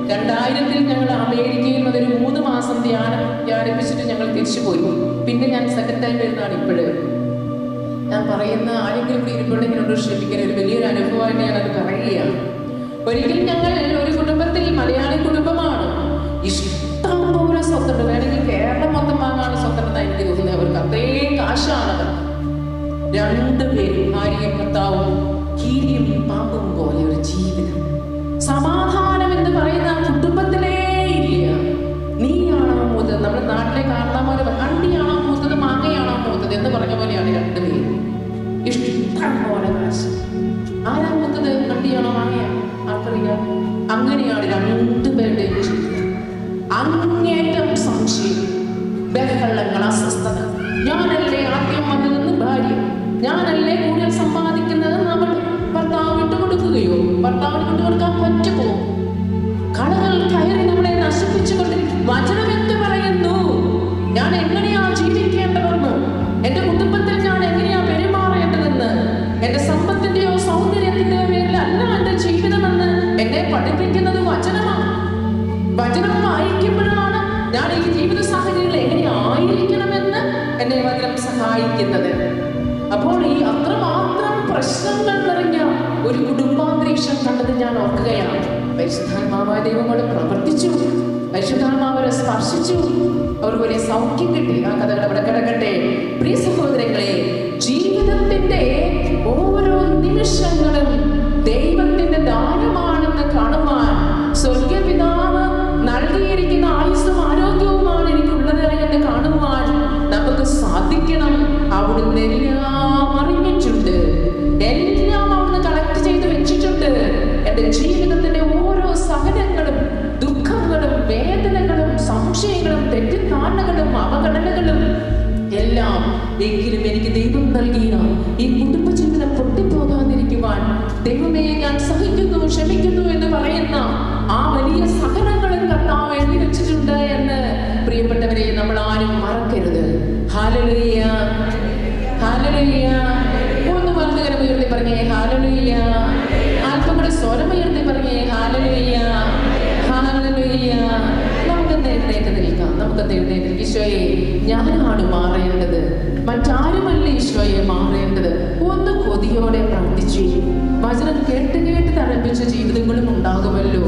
2000-ൽ ഞങ്ങൾ അമേരിക്കയിൽ വന്നൊരു 3 മാസം ധ്യാനിപ്പിച്ചിട്ട് ഞങ്ങൾ തിരിച്ചുപോയി. പിന്നെ ഞാൻ സെക്കൻഡ് ടൈം വരുന്നതാണ് ഇപ്പോഴ്. ഞാൻ പറയുന്ന ആരെങ്കിലും കൂടി ഇരുമ്പോഴെങ്കിലും ഒരു ക്ഷമിക്കാൻ, ഒരു വലിയൊരു അനുഭവമായിട്ട് ഞാനത് പറയുകയാണ്. ഒരിക്കൽ ഞങ്ങൾ ഒരു കുടുംബത്തിൽ, മലയാളി കുടുംബമാണ്, ഇഷ്ടം പോലെ സ്വത്തുണ്ട്. വേണമെങ്കിൽ കേരളം മൊത്തം വാങ്ങാനുള്ള സ്വത്തുണ്ടെന്നാണ് എനിക്ക് തോന്നുന്നത്. അവർക്ക് അത്രയും കാശാണത്. 2 പേരും, ഭാര്യയും ഭർത്താവും, കീരിയും പാമ്പും പോലെ ഒരു ജീവിതം. സമാധാനം എന്ന് പറയുന്ന കുടുംബത്തിലേ ഇല്ല. നീയാണോ മൂത്തത്? നമ്മുടെ നാട്ടിലെ കാരണന്മാര് കണ്ടിയാണോ മൂത്തത്, മാങ്ങയാണോ മൂത്തത് എന്ന് പറഞ്ഞ പോലെയാണ് 2 പേരും. ഇഷ്ടം പോലെ കാശ്. ആരാ മൂത്തത്, കണ്ടിയാണോ മാങ്ങയാണോ ആർക്കറിയാം? അങ്ങനെയാണ് 2 പേരുടെയും ജീവിതം. അങ്ങേറ്റം സംശയം, ബഹളങ്ങൾ, അസ്വസ്ഥത. ഞാനല്ലേ ആദ്യം വന്നതെന്ന് ഭാര്യ, ഞാനല്ലേ കൂടുതൽ സമ്പാദിക്കുന്നത് നമ്മൾ ഭർത്താവ് വിട്ടുകൊടുക്കുകയോ? ഭർത്താവിന് വിട്ടുകൊടുക്കാൻ പറ്റുമോ? കളകൾ കയറി നമ്മളെ നശിപ്പിച്ചുകൊണ്ടിരിക്കും. വചനം എന്ത് പറയുന്നു? ഞാൻ എങ്ങനെയാ ജീവിക്കേണ്ടതെന്ന്, എന്റെ കുടുംബത്തിൽ ഞാൻ എങ്ങനെയാ പെരുമാറേണ്ടതെന്ന്, എന്റെ സമ്പത്തിന്റെയോ സൗന്ദര്യത്തിന്റെയോ പേരിലല്ല എന്റെ ജീവിതമെന്ന് എന്നെ പഠിപ്പിക്കുന്നത് വചനമാണ്. വചനം വായിക്കുമ്പോഴാണ് ഞാൻ ഈ ജീവിത സാഹചര്യങ്ങൾ എങ്ങനെ ആയിരിക്കണമെന്ന് എന്നെ വചനം സഹായിക്കുന്നത്. അപ്പോൾ ഈ അത്രമാത്രം പ്രശ്നങ്ങൾ നിറഞ്ഞ ഒരു കുടുംബാന്തരീക്ഷം കണ്ടത് ഞാൻ ഓർക്കുകയാണ്. പരിശുദ്ധാത്മാവായ ദൈവം അവിടെ പ്രവർത്തിച്ചു, പരിശുദ്ധാത്മാവരെ സ്പർശിച്ചു, അവർക്ക് വലിയ സൗഖ്യം കിട്ടി. ആ കഥകൾ അവിടെ കിടക്കട്ടെ. പ്രിയ സഹോദരങ്ങളെ, ജീവിതത്തിന്റെ ഓരോ നിമിഷങ്ങളും ദൈവത്തിന്റെ ദാനമാണെന്ന് കാണുവാൻ, സ്വർഗ്ഗപിതാവ് നൽകിയിരിക്കുന്ന ആയുസ്സും ആരോഗ്യവുമാണ് എനിക്കുള്ളത് എന്ന് കാണുവാൻ നമുക്ക് സാധിക്കണം. അവിടുന്ന് എല്ലാം അറിഞ്ഞിട്ടുണ്ട്, എല്ലാം അവിടുന്ന് കളക്ട് ചെയ്ത് വെച്ചിട്ടുണ്ട്. എന്റെ ജീവിതത്തിന്റെ ഓരോ സഹനങ്ങളും, ദുഃഖങ്ങളും, വേദനകളും, സംശയങ്ങളും, തെറ്റിദ്ധാരണകളും, അവഗണനകളും എല്ലാം എങ്കിലും എനിക്ക് ദൈവം നൽകിയ ഈ കുടുംബജീവിതം പൊട്ടിപ്പോകാതിരിക്കുവാൻ, ദൈവമേ ഞാൻ സഹിക്കുന്നു, ക്ഷമിക്കുന്നു എന്ന് പറയുന്ന ആ വലിയ സഹനങ്ങളും കർത്താവ് എഴുതി വെച്ചിട്ടുണ്ട് എന്ന് പ്രിയപ്പെട്ടവരെ നമ്മൾ ആരും മറക്കരുത്. Hallelujah, hallelujah. ഒന്ന് വലതുകരം ഉയർത്തി പറഞ്ഞേ ഹല്ലേലൂയ. അല്പം കൂടെ സ്വരമുയർത്തി പറഞ്ഞേ ഹല്ലേലൂയ, ഹല്ലേലൂയ. നമുക്കെന്ത് എഴുന്നേറ്റ് നിൽക്കാം, നമുക്കെന്ത് എഴുന്നേറ്റ്. ഈശോയെ, ഞാനാണ് മാറേണ്ടത്, മറ്റാരുമല്ല ഈശോയെ മാറേണ്ടത്. ഒന്ന് കൊതിയോടെ പ്രാർത്ഥിച്ചു. വചനം കേട്ട് കേട്ട് തഴപ്പിച്ച ജീവിതങ്ങളും ഉണ്ടാകുമല്ലോ.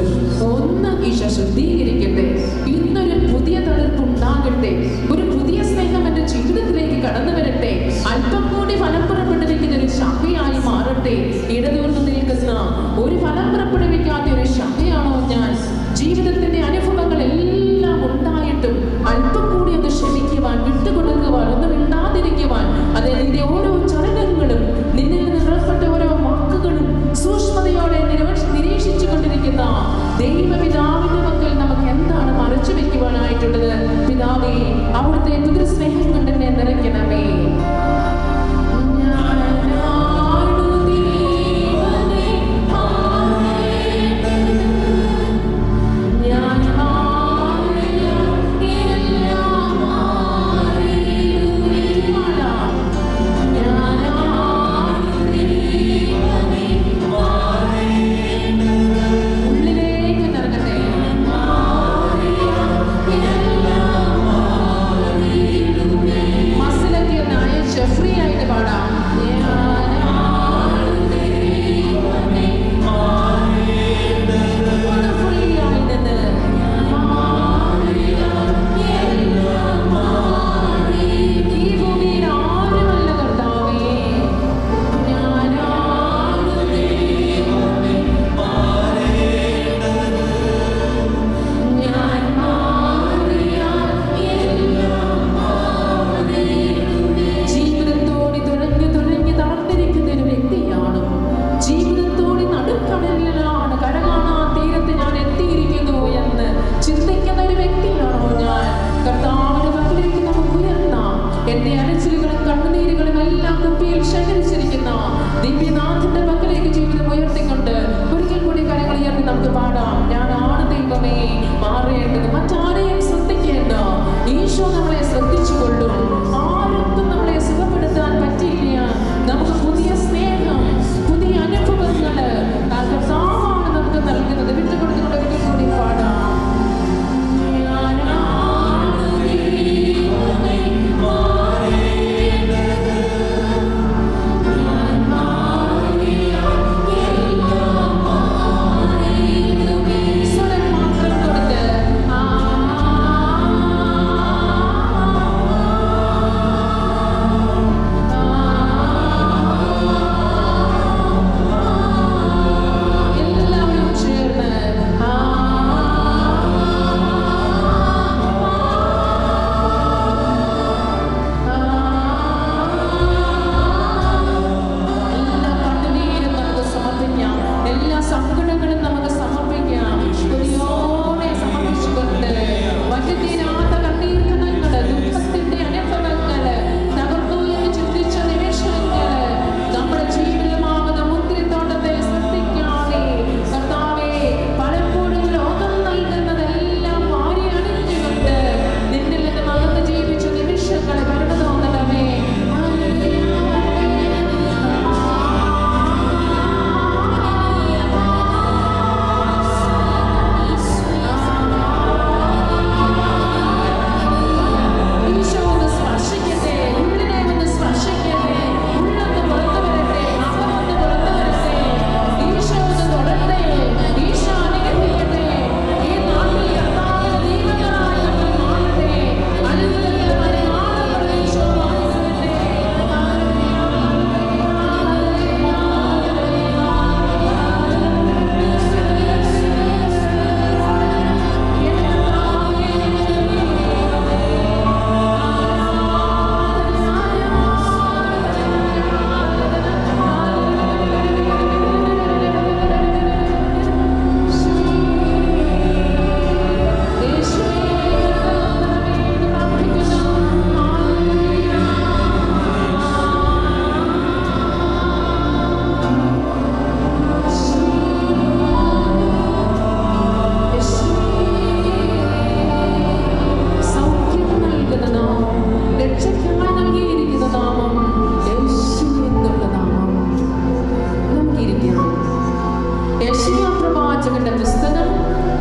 പ്രവാചകന്റെ പുസ്തകം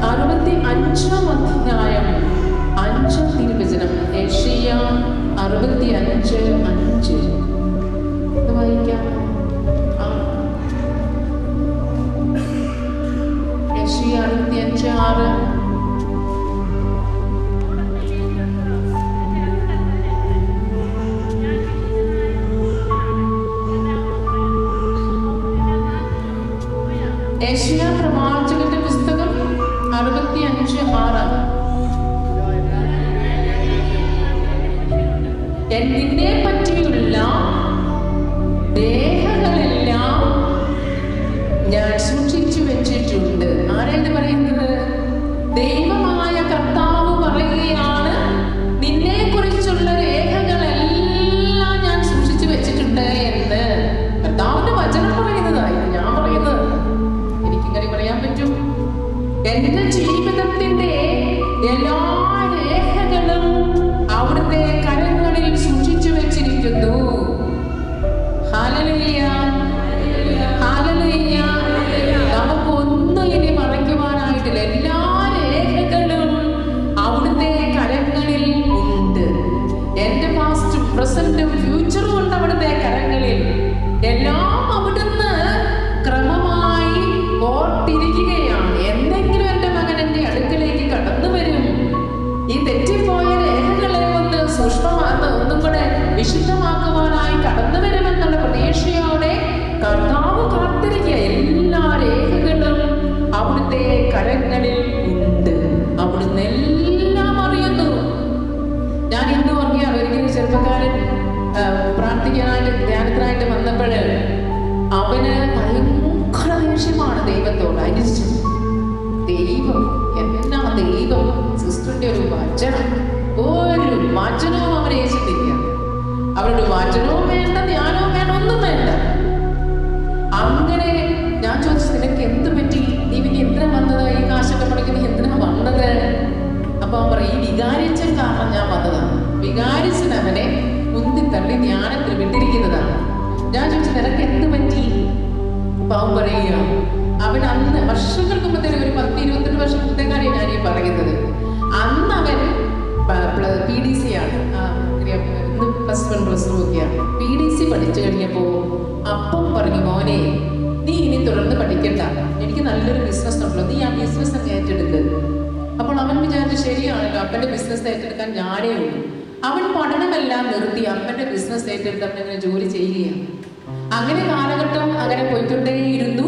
65-ാം അധ്യായം 5-ാം തിരുവചനം. യെശയ്യ 65:5 വായിക്കാം. യെശയ്യ 65:6. യെശയ്യ പ്രവാചകന്റെ പുസ്തകം 65:6. നിന്നെ പറ്റിയുള്ള രേഖകളെല്ലാം ഞാൻ സൂക്ഷിച്ചു വെച്ചിട്ടുണ്ട്. ആരാണ് പറയുന്നത്? ദൈവമായ കർത്താവ് പറയുകയാണ്, നിന്നെ കുറിച്ചുള്ള രേഖകളെല്ലാം ഞാൻ സൂക്ഷിച്ചു വെച്ചിട്ടുണ്ട് എന്ന്. കർത്താവിന്റെ വചനം പറയുന്നതായി ഞാൻ പറയുന്നത്. എനിക്കിങ്ങനെ പറയാൻ പറ്റും. എന്റെ ജീവിതത്തിന്റെ എല്ലാ രേഖകളും അവിടുത്തെ കരങ്ങളിൽ സൂക്ഷിച്ചു വെച്ചിരിക്കുന്നു. Hallelujah, hallelujah. നമുക്കൊന്നും ഇനി മറയ്ക്കുവാനായിട്ടില്ല. എല്ലാ രേഖകളും അവിടുത്തെ കരങ്ങളിൽ ഉണ്ട്. എന്റെ പാസ്റ്റും പ്രസന്റും ഫ്യൂച്ചറും ഉണ്ട് അവിടുത്തെ കരങ്ങളിൽ. എല്ലാം അവിടുന്ന് ക്രമമായി ഓർത്തിരിക്കുകയാണ്. എന്തെങ്കിലും എന്റെ മകൻ എന്റെ അടുക്കലേക്ക് കടന്നു വരും. ഈ തെറ്റിപ്പോയ രേഖകളെ ഒന്ന് സൂക്ഷ്മമാക്കി ഒന്നും കൂടെ വിശുദ്ധമാക്കുവാനായി കടന്നു വരുമെന്നുള്ള പ്രതീക്ഷയോടെ കർത്താവ് കാത്തിരിക്കുക. എല്ലാ രേഖകളും അവിടുത്തെ കരങ്ങളിൽ ഉണ്ട്. അവിടുന്ന് എല്ലാം അറിയുന്നു. ഞാൻ ഇന്ന് ഓർക്കുകയാണ്, ഒരിക്കലും ചെറുപ്പക്കാരൻ പ്രാർത്ഥിക്കാനായിട്ട് ധ്യാനത്തിനായിട്ട് വന്നപ്പോൾ അവന് ഭയങ്കര ദേഷ്യമാണ് ദൈവത്തോട്. അരിച്ചു ദൈവം എന്നാ ദൈവം സിസ്റ്ററിന്റെ ഒരു വചനം, ഒരു വചനവും അവനെ യേശുന്നില്ല. അവരുടെ വചനവും വേണ്ട, ധ്യാനവും വേണ്ട, ഒന്നും വേണ്ട. അങ്ങനെ ഞാൻ ചോദിച്ചു, നിനക്ക് എന്ത് പറ്റി? നീ പിന്നെ എന്തിനാ വന്നത്? ഈ കാശൊക്കെ മുടക്കി നീ എന്തിനാ വന്നത്? അപ്പൊ അവൻ പറയും, ഈ വികാരിച്ചൻ കാരണം ഞാൻ വന്നതാണ്. വികാരിച്ചൻ അവനെ മുന്തിത്തള്ളി ധ്യാനത്തിൽ വിട്ടിരിക്കുന്നതാണ്. ഞാൻ ചോദിച്ചു, നിനക്ക് എന്ത് പറ്റി? അപ്പൊ അവൻ പറയുക, അവൻ അന്ന് വർഷങ്ങൾക്ക് മുമ്പേ, ഒരു 10-22 വർഷം മുമ്പത്തെ കാര്യം ഞാൻ ഈ പറയുന്നത്. അന്ന് അവൻ PDC ആണ്, +1+2 ഒക്കെയാണ്. PDC പഠിച്ചു കഴിഞ്ഞപ്പോൾ അപ്പം പറഞ്ഞു, മോനെ നീ ഇനി തുടർന്ന് പഠിക്കണ്ട, എനിക്ക് നല്ലൊരു ബിസിനസ് ഉണ്ടല്ലോ, നീ ആ ബിസിനസ് അങ്ങ് ഏറ്റെടുക്കുക. അപ്പോൾ അവൻ വിചാരിച്ചു, ശരിയാണല്ലോ, അപ്പൻ്റെ ബിസിനസ് ഏറ്റെടുക്കാൻ ഞാനേ ഉള്ളൂ. അവൻ പഠനമെല്ലാം നിർത്തി അപ്പൻ്റെ ബിസിനസ് ഏറ്റെടുത്ത് അവൻ അങ്ങനെ ജോലി ചെയ്യുകയാണ്. അങ്ങനെ കാലഘട്ടം അങ്ങനെ പോയിക്കൊണ്ടേയിരുന്നു.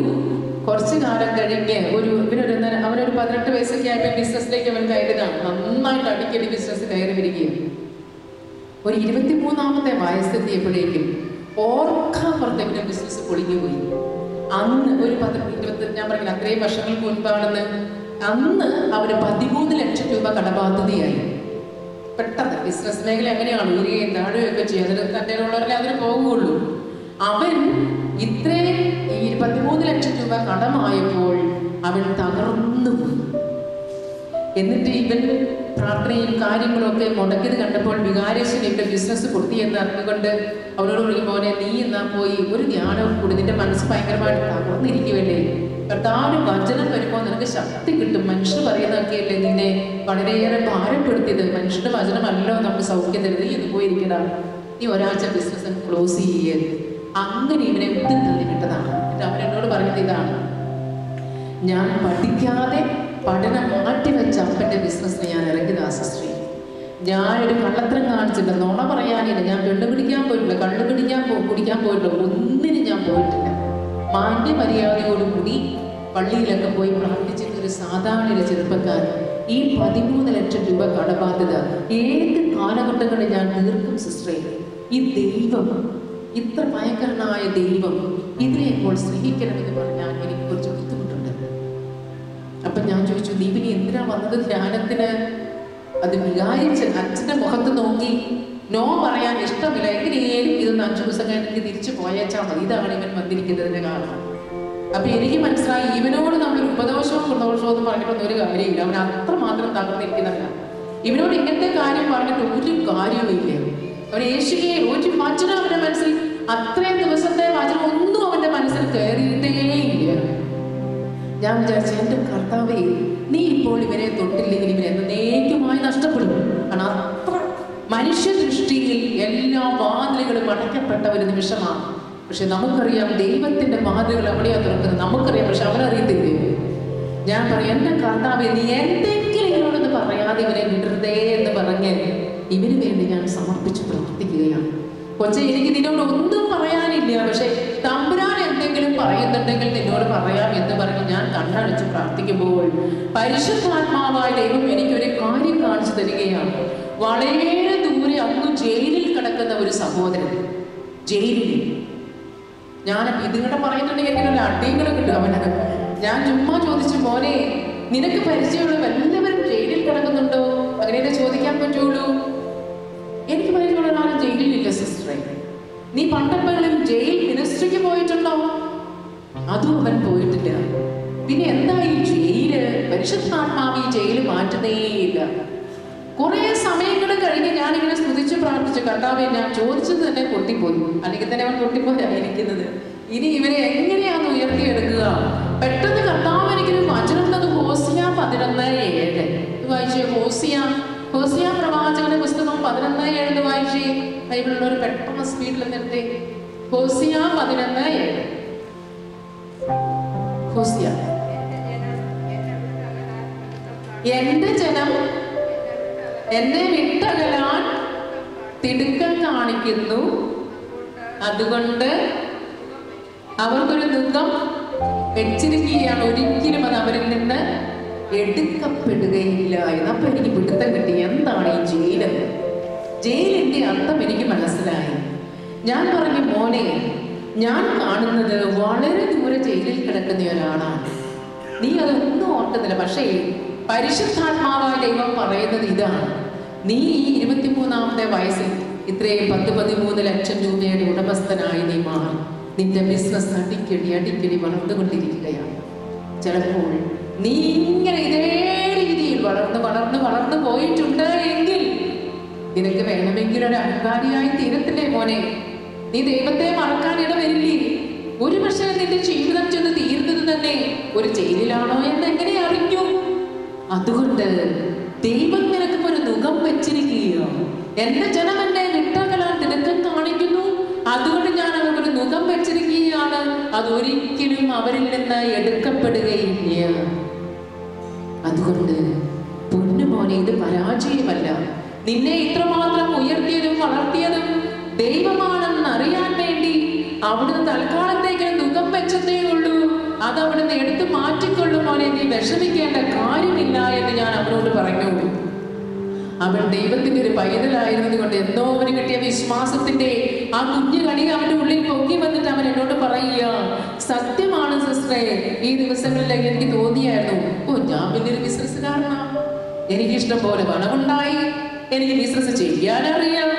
കുറച്ച് കാലം കഴിഞ്ഞ് അവനൊരു 18 വയസ്സൊക്കെ ആയപ്പോൾ ബിസിനസ്സിലേക്ക് അവൻ കയറിയതാണ്. നന്നായിട്ട് അടിക്കടി ബിസിനസ് കയറി വരികയാണ്. ഒരു 23-ാമത്തെ വയസ്സെത്തിയപ്പോഴേക്കും ഓർക്കാൻ പറഞ്ഞ ബിസിനസ് പൊളിഞ്ഞുപോയി. അന്ന് ഒരു 20 ഞാൻ പറഞ്ഞില്ല, അത്രയും വർഷങ്ങൾക്ക് മുൻപാണെന്ന്. അന്ന് അവന് 13 ലക്ഷം രൂപ കടബാധ്യതയായി. പെട്ടെന്ന് ബിസിനസ് മേഖല എങ്ങനെയാണ് ഉയരുകയും താഴുകയൊക്കെ ചെയ്യുക. അതിന് തൻ്റെ ഉള്ളവരല്ലേ അതിന് പോകുകയുള്ളൂ. അവൻ ഇത്രയും 13 ലക്ഷം രൂപ കടമായപ്പോൾ അവൻ തകർന്നു പോയി. എന്നിട്ട് ഇവൻ പ്രാർത്ഥനയും കാര്യങ്ങളൊക്കെ മുടക്കിയത് കണ്ടപ്പോൾ വികാരേശൻ ഇവന്റെ ബിസിനസ് പൊട്ടിയെന്ന് അറിഞ്ഞുകൊണ്ട് അവനോട് പറയും, മോനെ നീ എന്നാ പോയി ഒരു ധ്യാനം കൂടി, നിന്റെ മനസ്സ് ഭയങ്കരമായിട്ട് തകർന്നിരിക്കുമല്ലേ, കർത്താവിന്റെ വചനം വരുമ്പോൾ നിനക്ക് ശക്തി കിട്ടും. മനുഷ്യർ പറയുന്നതൊക്കെയല്ലേ നിന്നെ വളരെയേറെ ഭാരപ്പെടുത്തിയത്, മനുഷ്യന്റെ വചനമല്ലോ നമുക്ക് സൗഖ്യം തരുന്നത്, നീ എന്ന് പോയിരിക്കണം, നീ ഒരാഴ്ച ബിസിനസ് ക്ലോസ് ചെയ്യേ. അങ്ങനെ ഇവനെ ഒത്തിരി തള്ളിവിട്ടതാണ്. എന്നിട്ട് അവൻ എന്നോട് പറയുന്നത് ഇതാണ്, ഞാൻ പഠിക്കാതെ പഠനം മാറ്റിവെച്ച അപ്പൻ്റെ ബിസിനസ്സിന് ഞാൻ ഇറങ്ങിയതാ സിസ്റ്ററി. ഞാനൊരു കള്ളത്തരം കാണിച്ചില്ല, നുണ പറയാനില്ല, ഞാൻ പെണ്ണ് പിടിക്കാൻ പോയിട്ടില്ല, കള്ളു കുടിക്കാൻ പോയിട്ടില്ല, ഒന്നിനും ഞാൻ പോയിട്ടില്ല. മാന്യമര്യാദയോടുകൂടി പള്ളിയിലൊക്കെ പോയി പ്രാർത്ഥിച്ചിട്ട് ഒരു സാധാരണ ചെറുപ്പക്കാരൻ ഈ 13 ലക്ഷം രൂപ കടബാധ്യത ഏത് കാലഘട്ടങ്ങളിൽ ഞാൻ തീർക്കും സിസ്റ്ററെ? ഈ ദൈവം, ഇത്ര ഭയങ്കരനായ ദൈവം ഇതിനെ ഇപ്പോൾ സ്നേഹിക്കണമെന്ന് പറഞ്ഞാൽ എനിക്ക് കുറച്ച് ബുദ്ധിമുട്ടുണ്ട്. അപ്പം ഞാൻ ചോദിച്ചു, നീ പിന്നെ എന്തിനാ വന്നത് ധ്യാനത്തിന്? അത് വികാരിച്ച് അച്ഛൻ്റെ മുഖത്ത് നോക്കി നോ പറയാൻ ഇഷ്ടമില്ല, എങ്ങനെയും ഇതൊന്ന് 5 ദിവസം കഴിഞ്ഞിട്ട് തിരിച്ചു പോയേച്ചാൽ മതി, ഇതാണ് ഇവൻ വന്നിരിക്കുന്നതിൻ്റെ കാരണം. അപ്പം എനിക്ക് മനസ്സിലായി, ഇവനോട് നമ്മളൊരു ഉപദോഷവും പ്രദോഷവും ഒന്നും പറഞ്ഞിട്ടൊന്നും ഒരു കാര്യമില്ല. അവൻ അത്രമാത്രം തകർന്നിരിക്കുന്നവനാണ്. ഇവനോട് ഇങ്ങനത്തെ കാര്യം പറഞ്ഞിട്ട് ഒരു കാര്യവുമില്ല. അവൻ യേശുവേ ഒരു വചനം അവൻ്റെ മനസ്സിൽ, അത്രയും ദിവസത്തെ വചനം ഒന്നും അവൻ്റെ മനസ്സിൽ കയറിയിട്ടേയില്ല. ഞാൻ വിചാരിച്ചു, എൻ്റെ കർത്താവേ, നീ ഇപ്പോൾ ഇവരെ തൊട്ടില്ലെങ്കിൽ ഇവരെ എന്നേക്കുമായി നഷ്ടപ്പെടും. കാരണം അത്ര മനുഷ്യ ദൃഷ്ടിയിൽ എല്ലാ വാതിലുകളും അടയ്ക്കപ്പെട്ട ഒരു നിമിഷമാണ്. പക്ഷെ നമുക്കറിയാം ദൈവത്തിന്റെ വാതിലുകൾ എവിടെയാണ് തുറക്കുന്നത്, നമുക്കറിയാം. പക്ഷെ അവരറിയത്തില്ലേ. ഞാൻ പറയാം, എൻ്റെ കർത്താവേ, നീ എന്തെങ്കിലും ഇവരോടൊന്ന് പറയാതെ ഇവരെ വിടരുതേ എന്ന് പറഞ്ഞ് ഇവന് വേണ്ടി ഞാൻ സമർപ്പിച്ച് പ്രാർത്ഥിക്കുകയാണ്. കൊച്ചെ, എനിക്ക് നിന്നോട് ഒന്നും പറയാനില്ല, പക്ഷെ തമ്പുരാൻ എന്തെങ്കിലും പറയുന്നുണ്ടെങ്കിൽ നിന്നോട് പറയാം എന്ന് പറഞ്ഞ് ഞാൻ കണ്ണടച്ച് പ്രാർത്ഥിക്കുമ്പോൾ പരിശുദ്ധാത്മാവായ ദൈവം എനിക്കൊരു കാര്യം കാണിച്ചു തരികയാണ്. വളരെ ദൂരെ അങ്ങ് ജയിലിൽ കിടക്കുന്ന ഒരു സഹോദരൻ, ജയിലിൽ. ഞാൻ ഇതിങ്ങടെ പറയുന്നുണ്ടെങ്കിൽ എനിക്കൊരു അടിയങ്ങളും കിട്ടും അവന്. ഞാൻ ചുമ്മാ ചോദിച്ചു, മോനെ, നിനക്ക് പരിചയമുള്ള എല്ലാവരും ജയിലിൽ കിടക്കുന്നുണ്ടോ? അങ്ങനെയൊക്കെ ചോദിക്കാൻ പറ്റുള്ളൂ. എനിക്ക് പരിചയമുള്ള ഒരാളും ജയിലിലില്ല സിസ്റ്ററെ. നീ പണ്ടെപ്പോഴും ജയിൽ മിനിസ്ട്രിക്ക് പോയിട്ടുണ്ടോ? അതും അവൻ പോയിട്ടില്ല. പിന്നെ എന്താ ഈ ജയില്? പരിശുദ്ധാത്മാവ് ഈ ജയില് മാറ്റുന്നേയില്ല. കുറെ സമയങ്ങൾ കഴിഞ്ഞ് ഞാനിങ്ങനെ സ്തുതിച്ച് പ്രാർത്ഥിച്ചു, കർത്താവേ, ഞാൻ ചോദിച്ചത് തന്നെ പൊട്ടിപ്പോയി. അല്ലെങ്കിൽ തന്നെ അവൻ പൊട്ടിപ്പോയായിരിക്കുന്നത്. ഇനി ഇവരെ എങ്ങനെയാണ് ഉയർത്തിയെടുക്കുക? പെട്ടെന്ന് കർത്താവ് എനിക്കൊരു വചനം തന്നു. ഹോസിയ 11:7 വായിച്ചേ. ഹോസിയ പ്രവാചകന്റെ പുസ്തകം 11:7 വായിച്ചേ. ബൈബിളിലൊരു പെട്ടെന്ന് സ്പീഡിൽ നിർത്തി. ഹോസിയ 11:7. ഹോസിയ, എന്റെ ജനം എന്നെ വിട്ടകലാൻ തിടുക്കം കാണിക്കുന്നു, അതുകൊണ്ട് അവർക്കൊരു ദുഃഖം വെച്ചിരിക്കുകയാണ്, ഒരിക്കലും അത് അവരിൽ നിന്ന് എടുക്കപ്പെടുകയില്ല എന്ന്. അപ്പൊ എനിക്ക് പിടുത്തം കിട്ടി, എന്താണ് ഈ ജയില്? ജയിലിന്റെ അർത്ഥം എനിക്ക് മനസ്സിലായി. ഞാൻ പറഞ്ഞു, മോനെ, ഞാൻ കാണുന്നത് വളരെ ദൂരെ ജയിലിൽ കിടക്കുന്ന ഒരാളാണ്. നീ അതൊന്നും ഓർക്കുന്നില്ല. പക്ഷേ പരിശുദ്ധാത്മാവായ ദൈവം പറയുന്നത് ഇതാണ്: നീ ഈ 23-ാമത്തെ വയസ്സിൽ ഇത്രയും 10-13 ലക്ഷം രൂപയുടെ ഉടമസ്ഥനായി നീ മാറി. നിന്റെ ബിസിനസ് അടിക്കടി വളർന്നുകൊണ്ടിരിക്കുകയാണ്. ചിലപ്പോൾ നീ ഇങ്ങനെ ഇതേ രീതിയിൽ വളർന്നു പോയിട്ടുണ്ട് എങ്കിൽ നിനക്ക് വേണമെങ്കിൽ ഒരു അഹങ്കാരിയായി തീരത്തില്ലേ മോനെ? നീ ദൈവത്തെ മറക്കാൻ ഇടവരില്ലേ? ഒരു പക്ഷേ നിന്റെ ജീവിതം ചെന്ന് തീർന്നത് തന്നെ ഒരു ജയിലിലാണോ എന്ന് എങ്ങനെ അറിഞ്ഞു? അതുകൊണ്ട് ദൈവം നിനക്ക് ഒരു മുഖം വെച്ചിരിക്കുകയാണ്. എന്റെ ജനം എന്നെ വിട്ടകലാൻ തിടുക്കം കാണിക്കുന്നു, അതുകൊണ്ട് ഞാൻ അവർക്കൊരു മുഖം വെച്ചിരിക്കുകയാണ്, അതൊരിക്കലും അവരിൽ നിന്ന് എടുക്കപ്പെടുകയില്ല. അതുകൊണ്ട് പൊന്നുമോനെ, ഇത് പരാജയമല്ല. നിന്നെ ഇത്രമാത്രം ഉയർത്തിയതും വളർത്തിയതും ദൈവമാണെന്ന് അറിയാൻ വേണ്ടി അവിടുന്ന് തൽക്കാലത്തേക്ക് മുഖം വെച്ചതേ ഉള്ളൂ. അത് അവിടുന്ന് എടുത്തു മാറ്റിക്കൊള്ളും മോനെ, നീ വിഷമിക്കേണ്ട കാര്യമില്ല എന്ന് ഞാൻ അവനോട് പറഞ്ഞു. അവൻ ദൈവത്തിന്റെ ഒരു പൈതലായിരുന്നത് കൊണ്ട് എന്തോ അവന് കിട്ടിയ വിശ്വാസത്തിന്റെ ആ കുഞ്ഞു കണി അവന്റെ ഉള്ളിൽ പൊങ്ങി വന്നിട്ട് അവൻ എന്നോട് പറയുക, സത്യമാണ് സിസ്റ്ററെ, ഈ ദിവസങ്ങളിലേക്ക് എനിക്ക് തോന്നിയായിരുന്നു, ഞാൻ വലിയൊരു ബിസിനസ്സുകാരനാണ്, എനിക്കിഷ്ടം പോലെ പണമുണ്ടായി, എനിക്ക് ബിസിനസ് ചെയ്യാനറിയാം,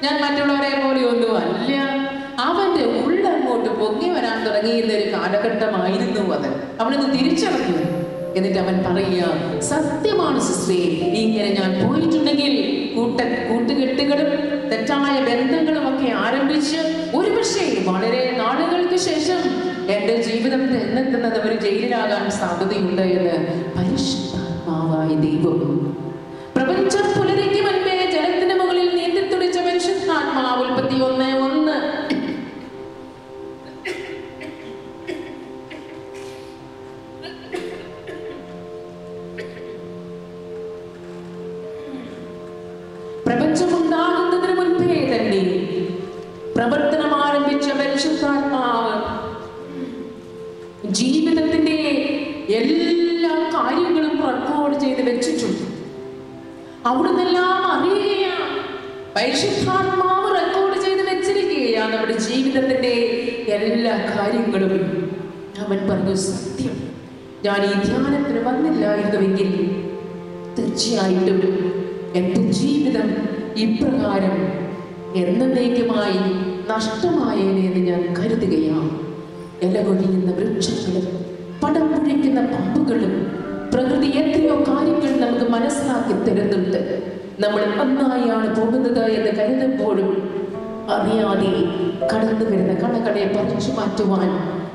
ഞാൻ മറ്റുള്ളവരെ പോലെ ഒന്നും അല്ല. അവന്റെ ഉള്ളങ്ങോട്ട് പൊങ്ങി വരാൻ തുടങ്ങിയിരുന്ന ഒരു കാലഘട്ടമായിരുന്നു അത്. അവനൊന്ന് തിരിച്ചറിഞ്ഞു. എന്നിട്ട് അവൻ പറയുക, സത്യമാണ് സിസ്റ്ററെ, ഇങ്ങനെ ഞാൻ പോയിട്ടുണ്ടെങ്കിൽ കൂട്ടുകെട്ടുകളും തെറ്റായ ബന്ധങ്ങളും ഒക്കെ ആരംഭിച്ച് ഒരുപക്ഷെ വളരെ നാളുകൾക്ക് ശേഷം എന്റെ ജീവിതം എന്നെത്തുന്നത് ഒരു ജയിലിലാകാൻ സാധ്യതയുണ്ട് എന്ന് പരിശുദ്ധാത്മാവായ ദൈവം. പ്രപഞ്ചം പുലരിക്ക് മുൻപേ ജലത്തിന് മുകളിൽ നീന്തിത്തുടിച്ച പരിശുദ്ധാത്മാവ്. ഉൽപ്പത്തി 1:1. പ്രപഞ്ചമുണ്ടാകുന്നതിന് മുൻപേ തന്നെ പ്രവർത്തനം ആരംഭിച്ച പരിശുദ്ധാത്മാവ് ജീവിതത്തിന്റെ എല്ലാ കാര്യങ്ങളും റെക്കോർഡ് ചെയ്ത് വെച്ചിട്ടുണ്ട്. അവിടുന്നെല്ലാം അറിയുകയാണ്. പരിശുദ്ധാത്മാവ് റെക്കോർഡ് ചെയ്ത് വെച്ചിരിക്കുകയാണ് നമ്മുടെ ജീവിതത്തിന്റെ എല്ലാ കാര്യങ്ങളും. അവൻ പറഞ്ഞു, സത്യം, ഞാൻ ഈ ധ്യാനത്തിന് വന്നില്ലായിരുന്നുവെങ്കിൽ തീർച്ചയായിട്ടും എന്റെ ജീവിതം ഇപ്രകാരം എന്നേക്കുമായി നഷ്ടമായേനെ എന്ന് ഞാൻ കരുതുകയാണ്. ഇല കൊഴിയുന്ന വൃക്ഷങ്ങളും പടം പൊഴിക്കുന്ന പാമ്പുകളും പ്രകൃതി എത്രയോ കാര്യങ്ങൾ നമുക്ക് മനസ്സിലാക്കി തരുന്നുണ്ട്. നമ്മൾ നന്നായാണ് പോകുന്നത് എന്ന് കരുതുമ്പോഴും അറിയാതെ കടന്നു വരുന്ന കടകളെ പറിച്ചു മാറ്റുവാൻ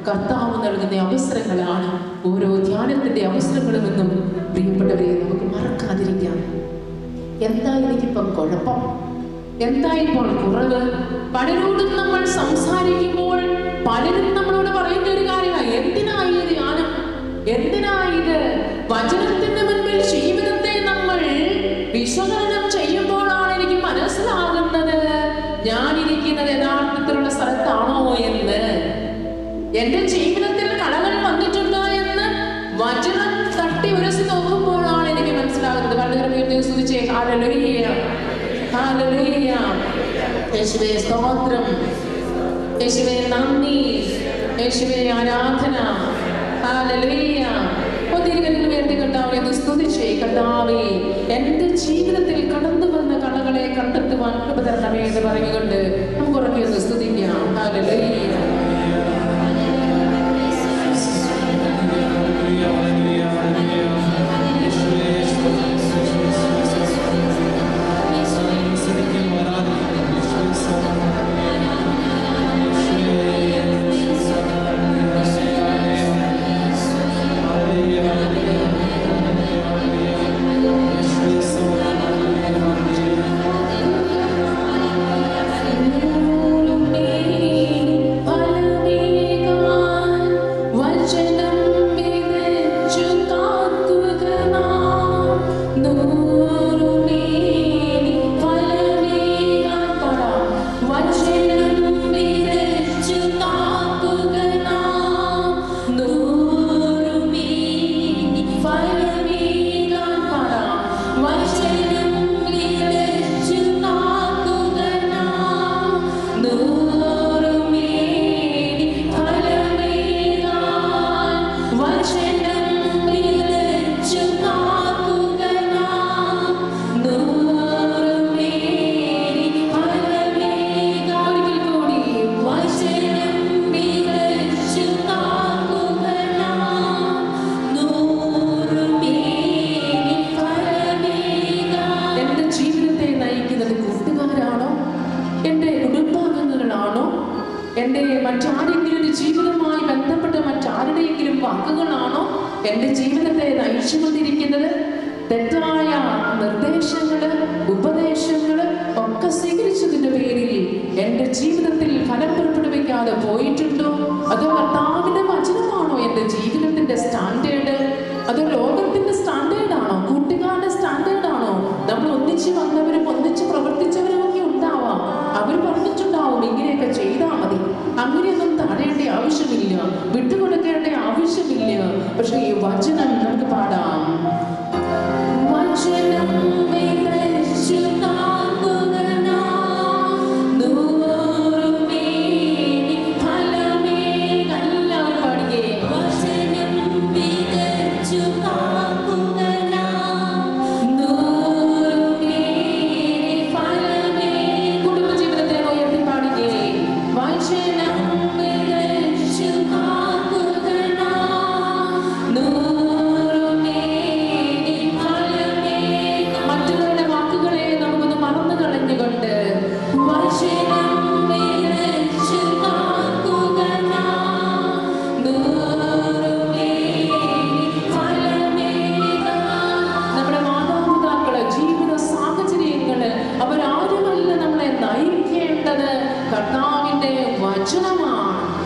കർത്താവ് നൽകുന്ന അവസരങ്ങളാണ് ഓരോ ധ്യാന കർത്താവിൻ്റെ അവസരങ്ങളുമെന്നും പ്രിയപ്പെട്ടവരെ നമുക്ക് മറക്കാതിരിക്കാം. എന്താ എനിക്കിപ്പം കുഴപ്പം, എന്താ ഇപ്പോൾ കുറവ്? പലരോടും നമ്മൾ സംസാരിക്കുമ്പോൾ പലരും നമ്മളോട് പറയുന്ന ഒരു കാര്യമാണ്, എന്തിനായി ഇത് ധ്യാനം, എന്തിനായി ഇത്? വചനത്തിന്റെ മുൻപിൽ ജീവിതത്തെ നമ്മൾ വിശകലനം ചെയ്യുമ്പോഴാണ് എനിക്ക് മനസ്സിലാകുന്നത് ഞാനിരിക്കുന്നത് യഥാർത്ഥത്തിലുള്ള സ്ഥലത്താണോ എന്ന്. എന്റെ ജീവിതത്തിൽ കളകൾ വന്നിട്ടുണ്ടോ എന്ന് വചനം തട്ടി ഉരസി നോക്കുമ്പോഴാണ് എനിക്ക് മനസ്സിലാകുന്നത്. വളരെ സ്തുതിച്ചേ ഹല്ലേലൂയ, ഹല്ലേലൂയ. യേശുവേ സ്തോത്രം, യേശുവേ നന്ദി, യേശുവേ ആരാധന. ഹല്ലേലൂയ. ഒത്തിരി വേണ്ടി കർത്താവേ സ്തുതിച്ചേ. കർത്താവേ, എന്റെ ജീവിതത്തിൽ കടന്നു വന്ന കളകളെ കണ്ടെത്തുവാൻ കൃപ തരണമേ എന്ന് പറഞ്ഞുകൊണ്ട് നമുക്ക് ഉറക്കെ ഒന്ന് സ്തുതിക്കാം. ഹല്ലേലൂയ. എൻ്റെ മറ്റാരെങ്കിലും ജീവിതവുമായി ബന്ധപ്പെട്ട മറ്റാരുടെയെങ്കിലും വാക്കുകളാണോ എൻ്റെ ജീവിതത്തെ നയിച്ചുകൊണ്ടിരിക്കുന്നത്? തെറ്റായ നിർദ്ദേശങ്ങള്, ഉപദേശങ്ങള് ഒക്കെ സ്വീകരിച്ചതിന്റെ പേരിൽ എൻ്റെ ജീവിതത്തിൽ ഫലം പുറപ്പെടുവിക്കാതെ പോയിട്ടുണ്ടോ? അതോ കർത്താവിന്റെ വചനമാണോ എൻ്റെ ജീവിതത്തിന്റെ സ്റ്റാൻഡേർഡ്? അതോ ലോകത്തിന്റെ സ്റ്റാൻഡേർഡാണോ? കൂട്ടുകാരുടെ സ്റ്റാൻഡേർഡാണോ? നമ്മൾ ഒന്നിച്ച് വന്നവരും ഒന്നിച്ച് പ്രവർത്തിച്ചവരും ഒക്കെ ഉണ്ടാവാം. അവർ പറഞ്ഞിട്ടുണ്ടാവും ഇങ്ങനെയൊക്കെ ചെയ്താൽ മതി, അങ്ങനെയൊന്നും തടയേണ്ട ആവശ്യമില്ല, വിട്ടുകൊടുക്കേണ്ട ആവശ്യമില്ല. പക്ഷെ ഈ വചനം നമുക്ക് പാടാം. വചനം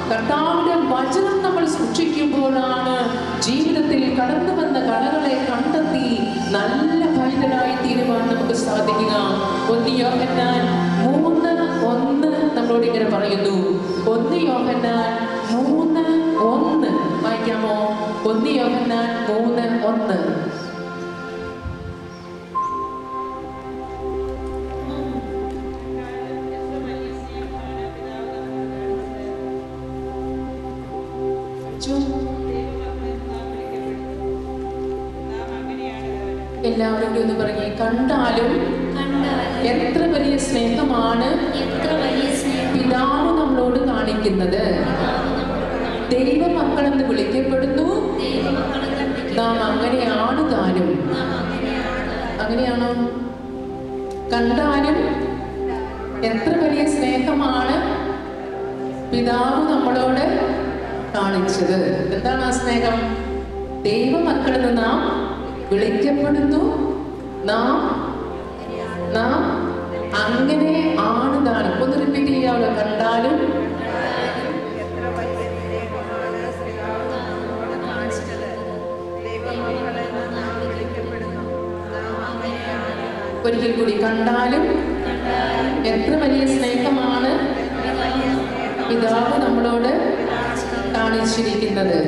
കർത്താവിന്റെ വചനം നമ്മൾ സൂക്ഷിക്കുമ്പോഴാണ് ജീവിതത്തിൽ കടന്നു വന്ന കടകളെ കണ്ടെത്തി നല്ല പൈതലായി തീരുവാൻ നമുക്ക് സാധിക്കുക. 1 യോഹന്നാൻ 3:1 നമ്മളോട് ഇങ്ങനെ പറയുന്നു. 1 യോഹന്നാൻ 3:1 വായിക്കാമോ? 1 യോഹന്നാൻ 3:1. എല്ലാവരും ഒന്ന് പറഞ്ഞേ, കണ്ടാലും എത്ര വലിയ സ്നേഹമാണ് പിതാവ് നമ്മളോട് കാണിക്കുന്നത്. ദൈവമക്കളെന്ന് വിളിക്കപ്പെടുന്നു, നാം അങ്ങനെയാണ് താനും. അങ്ങനെയാണോ? കണ്ടാലും എത്ര വലിയ സ്നേഹമാണ് പിതാവ് നമ്മളോട് കാണിച്ചത്. എന്താണ് ആ സ്നേഹം? ദൈവമക്കളെന്ന് നാം വിളിക്കപ്പെടുന്നു. നാം അങ്ങനെ ആണ് താനും. ഒന്ന് റിപ്പീറ്റ് ചെയ്യാമല്ലോ. കണ്ടാലും ഒരിക്കൽ കൂടി, കണ്ടാലും എത്ര വലിയ സ്നേഹമാണ് പിതാവ് നമ്മളോട് കാണിച്ചിരിക്കുന്നത്.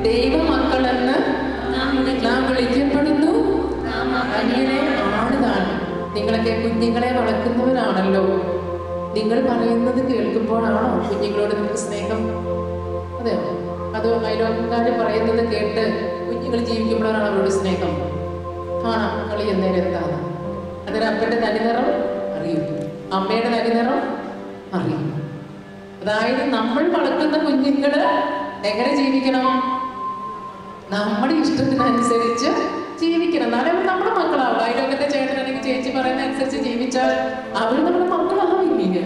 ദൈവമക്കളെന്ന് നാം വിളിക്കപ്പെടുന്നു. അങ്ങനെ ആണ് താനും. നിങ്ങളൊക്കെ കുഞ്ഞുങ്ങളെ വളർത്തുന്നവരാണല്ലോ. നിങ്ങൾ പറയുന്നത് കേൾക്കുമ്പോഴാണോ കുഞ്ഞുങ്ങളോട് നിങ്ങൾക്ക് സ്നേഹം? അതെയോ? അതോ അയലോക്കാർ പറയുന്നത് കേട്ട് കുഞ്ഞുങ്ങൾ ജീവിക്കുമ്പോഴാണ് അവരോട് സ്നേഹം? കാണാം കളി എന്നേരം എന്താണ്. അതൊരു അപ്പൻ്റെ തനിനിറം അറിയും, അമ്മയുടെ തനിനിറം അറിയും. അതായത് നമ്മൾ വളർത്തുന്ന കുഞ്ഞുങ്ങൾ എങ്ങനെ ജീവിക്കണം? നമ്മുടെ ഇഷ്ടത്തിനനുസരിച്ച് ജീവിക്കണം. എന്നാലും നമ്മുടെ മക്കളാവും. അയലോക്കത്തെ ചേട്ടൻ അല്ലെങ്കിൽ ചേച്ചി പറയുന്ന അനുസരിച്ച് ജീവിച്ചാൽ അവർ നമ്മുടെ മക്കളാവില്ല.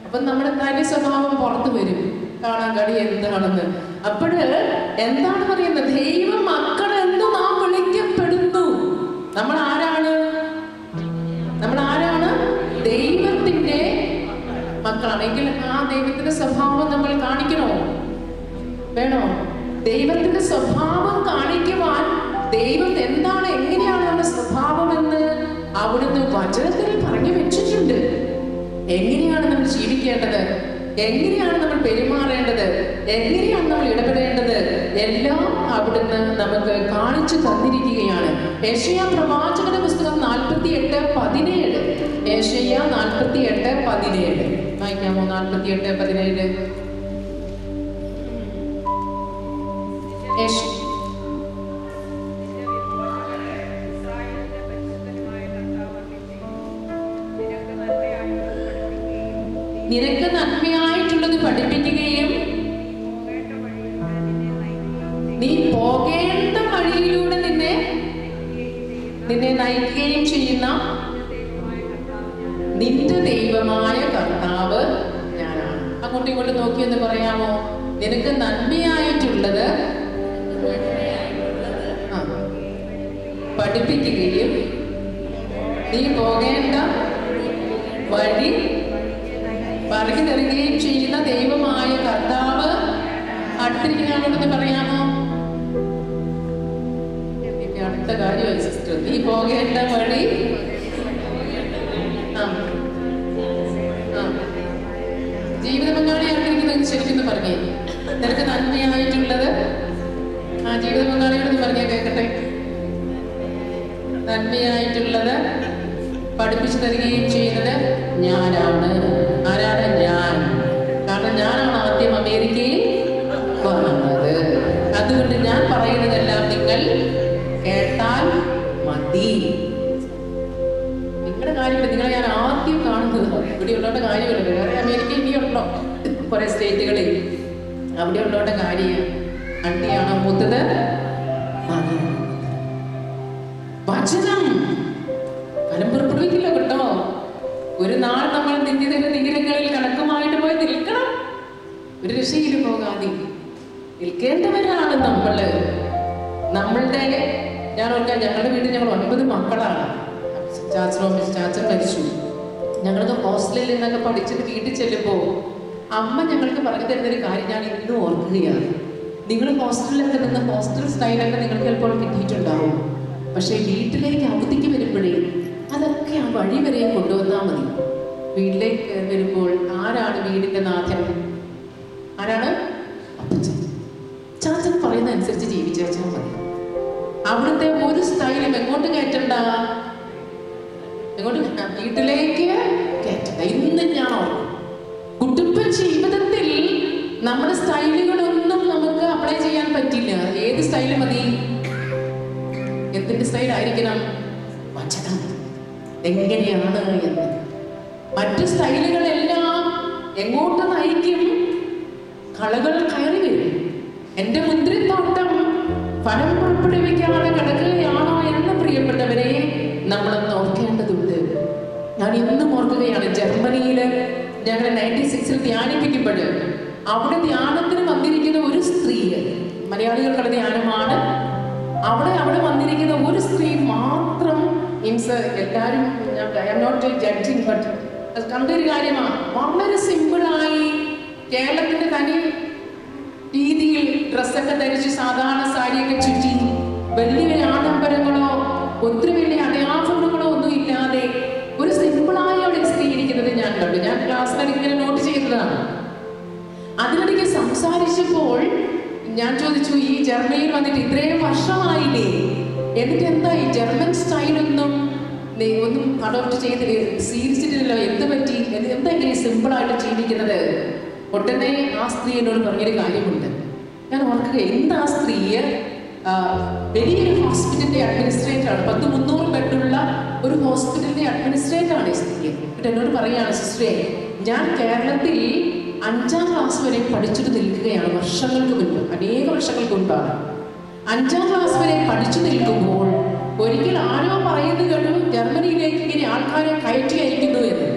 അപ്പം നമ്മുടെ തനി സ്വഭാവം പുറത്തു വരും. കാണാൻ കളി എന്താണെന്ന്. അപ്പോൾ എന്താണ് പറയുന്നത്? ദൈവ മക്കളെന്ന് നാം വിളിക്കപ്പെടുന്നു. നമ്മൾ ആരാണ്? ദൈവത്തിന്റെ മക്കളാണെങ്കിൽ ആ ദൈവത്തിന്റെ സ്വഭാവം നമ്മൾ കാണിക്കണോ? വേണോ? ദൈവത്തിന്റെ സ്വഭാവം കാണിക്കുവാൻ ദൈവം എന്താണ്, എങ്ങനെയാണ് നമ്മുടെ സ്വഭാവം എന്ന് അവിടുന്ന് വചനത്തിൽ പറഞ്ഞു വെച്ചിട്ടുണ്ട്. എങ്ങനെയാണ് നമ്മൾ ജീവിക്കേണ്ടത്, എങ്ങനെയാണ് നമ്മൾ പെരുമാറേണ്ടത്, എങ്ങനെയാണ് നമ്മൾ ഇടപെടേണ്ടത്, എല്ലാം അവിടുന്ന് നമുക്ക് കാണിച്ചു തന്നിരിക്കുകയാണ്. യെശയ്യാ പ്രവാചകന്റെ പുസ്തകം 48:17. യെശയ്യാ 48:17 വായിക്കാമോ? 48:17. നിനക്ക് നന്മയായിട്ടുള്ളത് പഠിപ്പിക്കുകയും നീ പോകേണ്ട വഴിയിലൂടെ നിന്നെ നയിക്കുകയും ചെയ്യുന്ന നിന്റെ ദൈവമായ കർത്താവ് ഞാനാണ്. അങ്ങോട്ടും ഇങ്ങോട്ടും നോക്കിയെന്ന് പറയാമോ? നിനക്ക് നന്മയായിട്ടുള്ളത് പഠിപ്പിക്കുകയും നീ പോകേണ്ട വഴി പറഞ്ഞു തരികയും ചെയ്യുന്ന ദൈവമായ കർത്താവ് അടുത്തിരിക്കുന്നതാണെന്ന് പറയാമോ? അടുത്ത കാര്യമായി സിസ്റ്റർ. നീ പോകേണ്ട വഴി ജീവിത പങ്കാളി അടുത്തിരിക്കുന്നത് ശരിക്കും പറഞ്ഞേ. നിനക്ക് നന്മയായിട്ടുള്ളത് ജീവിത പങ്കാളിയോടൊന്ന് പറഞ്ഞേ കേൾക്കട്ടെ. നന്മയായിട്ടുള്ളത് പഠിപ്പിച്ചു തരികയും ചെയ്യുന്നത് ഞാനാണ്. ആരാണ്? ഞാൻ. കാരണം ഞാനാണ് ആദ്യം അമേരിക്കയിൽ വന്നത്. അതുകൊണ്ട് ഞാൻ പറയുന്നതെല്ലാം നിങ്ങൾ കേട്ടാൽ മതി. നിങ്ങളുടെ കാര്യമില്ല. നിങ്ങളെ ഞാൻ ആദ്യം കാണുന്നത് ഇവിടെ ഉള്ളവരുടെ കാര്യമല്ല. വേറെ അമേരിക്ക ഇനിയുണ്ടോ? കുറെ സ്റ്റേറ്റുകളിൽ അവിടെ ഉള്ളവരുടെ കാര്യം. അണ്ടിയാണോ മൂത്തത്? വചനം ഫലം പുറപ്പെടുവിക്കില്ല കേട്ടോ. ഒരു നാൾ നമ്മൾ നിന്ദിതരുടെ തീരങ്ങളിൽ കണക്കുമായിട്ട് പോയി നിൽക്കണം. ഒരു രക്ഷയിലും പോകാതെ നിൽക്കേണ്ടവരാണ് നമ്മള്. നമ്മളുടെ ഞാൻ ഓർക്കാൻ, ഞങ്ങളുടെ വീട്ടിൽ ഞങ്ങൾ 9 മക്കളാണ്. ചാച്ചൻ മരിച്ചു. ഞങ്ങൾക്ക് ഹോസ്റ്റലിൽ നിന്നൊക്കെ പഠിച്ചിട്ട് വീട്ടിൽ ചെല്ലുമ്പോൾ അമ്മ ഞങ്ങൾക്ക് പറഞ്ഞു തരുന്നൊരു കാര്യം ഞാൻ ഇന്നും ഓർക്കുകയാണ്. നിങ്ങൾ ഹോസ്റ്റലിലൊക്കെ നിന്ന് ഹോസ്റ്റൽ സ്റ്റൈലൊക്കെ നിങ്ങൾക്ക് ചിലപ്പോൾ കിട്ടിയിട്ടുണ്ടാവും. പക്ഷേ വീട്ടിലേക്ക് അവധിക്ക് വരുമ്പോഴേ അതൊക്കെ ആ വഴി വരെ കൊണ്ടുവന്നാൽ മതി. വീട്ടിലേക്ക് വരുമ്പോൾ ആരാണ് വീടിൻ്റെ നാഥൻ? ആരാണ്? അപ്പച്ചൻ. ചാച്ചൻ പറയുന്ന അനുസരിച്ച് ജീവിച്ചാൽ മതി. അവിടുത്തെ ഒരു സ്റ്റൈലും എങ്ങോട്ട് കയറ്റണ്ട, എങ്ങോട്ട് വീട്ടിലേക്ക് കയറ്റണ്ട. ഇന്ന് ഞാൻ ഓർക്കും, കുടുംബ ജീവിതത്തിൽ നമ്മുടെ സ്റ്റൈലുകളൊന്നും നമുക്ക് അപ്ലൈ ചെയ്യാൻ പറ്റില്ല. ഏത് സ്റ്റൈല് മതി? എന്തിന്റെ സ്റ്റൈലായിരിക്കണം? വചനം എങ്ങനെയാണ് എന്ന്. മറ്റു സ്റ്റൈലുകളെല്ലാം എങ്ങോട്ട് നയിക്കും? കളകൾ കയറി വരും. എൻ്റെ മുന്തിരിത്തോട്ടം ഫലം പുറപ്പെടുവിക്കാതെ കിടക്കുകയാണോ എന്ന് പ്രിയപ്പെട്ടവരെ നമ്മളൊന്ന് ഓർക്കേണ്ടതുണ്ട്. ഞാൻ ഇന്നും ഓർക്കുകയാണ്, ജർമ്മനിയിൽ ഞങ്ങൾ 96 ധ്യാനിപ്പിക്കുമ്പോൾ അവിടെ ധ്യാനത്തിന് വന്നിരിക്കുന്ന ഒരു സ്ത്രീ മലയാളികൾക്കുള്ള ധ്യാനമാണ്. അവിടെ വന്നിരിക്കുന്ന ഒരു സ്ത്രീ മാത്രം മീൻസ് എല്ലാവരും I am not judging but അത് കണ്ടൊരു കാര്യമാണ്. വളരെ സിമ്പിളായി കേരളത്തിന്റെ തനി രീതിയിൽ ഡ്രസ്സൊക്കെ ധരിച്ച് സാധാരണ സാരിയൊക്കെ ചുറ്റി വലിയ വലിയ ആഡംബരങ്ങളോ ഒത്തിരി വലിയ അടയാഭരണങ്ങളോ ഒന്നും ഇല്ലാതെ ഒരു സിമ്പിളായ ഒരു സ്ത്രീ ഇരിക്കുന്നത് ഞാൻ കണ്ടു. ഞാൻ ക്ലാസ്സിൽ ഇങ്ങനെ നോട്ട് ചെയ്തതാണ്. അതിനിടയ്ക്ക് സംസാരിച്ചപ്പോൾ ഞാൻ ചോദിച്ചു, ഈ ജർമ്മനിയിൽ വന്നിട്ട് ഇത്രയും വർഷമായില്ലേ, എന്നിട്ട് എന്താ ഈ ജർമ്മൻ സ്റ്റൈലൊന്നും അഡോപ്റ്റ് ചെയ്തില്ലേ, സ്വീകരിച്ചിട്ടില്ലല്ലോ, എന്ത് പറ്റി, എന്താ ഇങ്ങനെ സിമ്പിളായിട്ട് ജീവിക്കുന്നത്? ഉടനെ ആ സ്ത്രീ എന്നോട് പറഞ്ഞൊരു കാര്യമുണ്ട്. ഞാൻ ഓർക്കുക, എന്താ ആ സ്ത്രീയെ വലിയൊരു ഹോസ്പിറ്റലിന്റെ അഡ്മിനിസ്ട്രേറ്റർ ആണ്. 300 ബെഡുള്ള ഒരു ഹോസ്പിറ്റലിന്റെ അഡ്മിനിസ്ട്രേറ്റർ ആണ് ഈ സ്ത്രീ. എന്നിട്ട് എന്നോട് പറയുകയാണ്, സിസ്റ്ററെ, ഞാൻ കേരളത്തിൽ 5ാം ക്ലാസ് വരെ പഠിച്ചിട്ട് നിൽക്കുകയാണ്. വർഷങ്ങൾക്ക് മുൻപ്, അനേക വർഷങ്ങൾക്ക് മുൻപാണ്. 5ാം ക്ലാസ് വരെ പഠിച്ചു നിൽക്കുമ്പോൾ ഒരിക്കൽ ആരോ പറയുന്നത് കേട്ടു, ജർമ്മനിയിലേക്ക് ഇങ്ങനെ ആൾക്കാരെ കയറ്റി അയക്കുന്നു എന്ന്.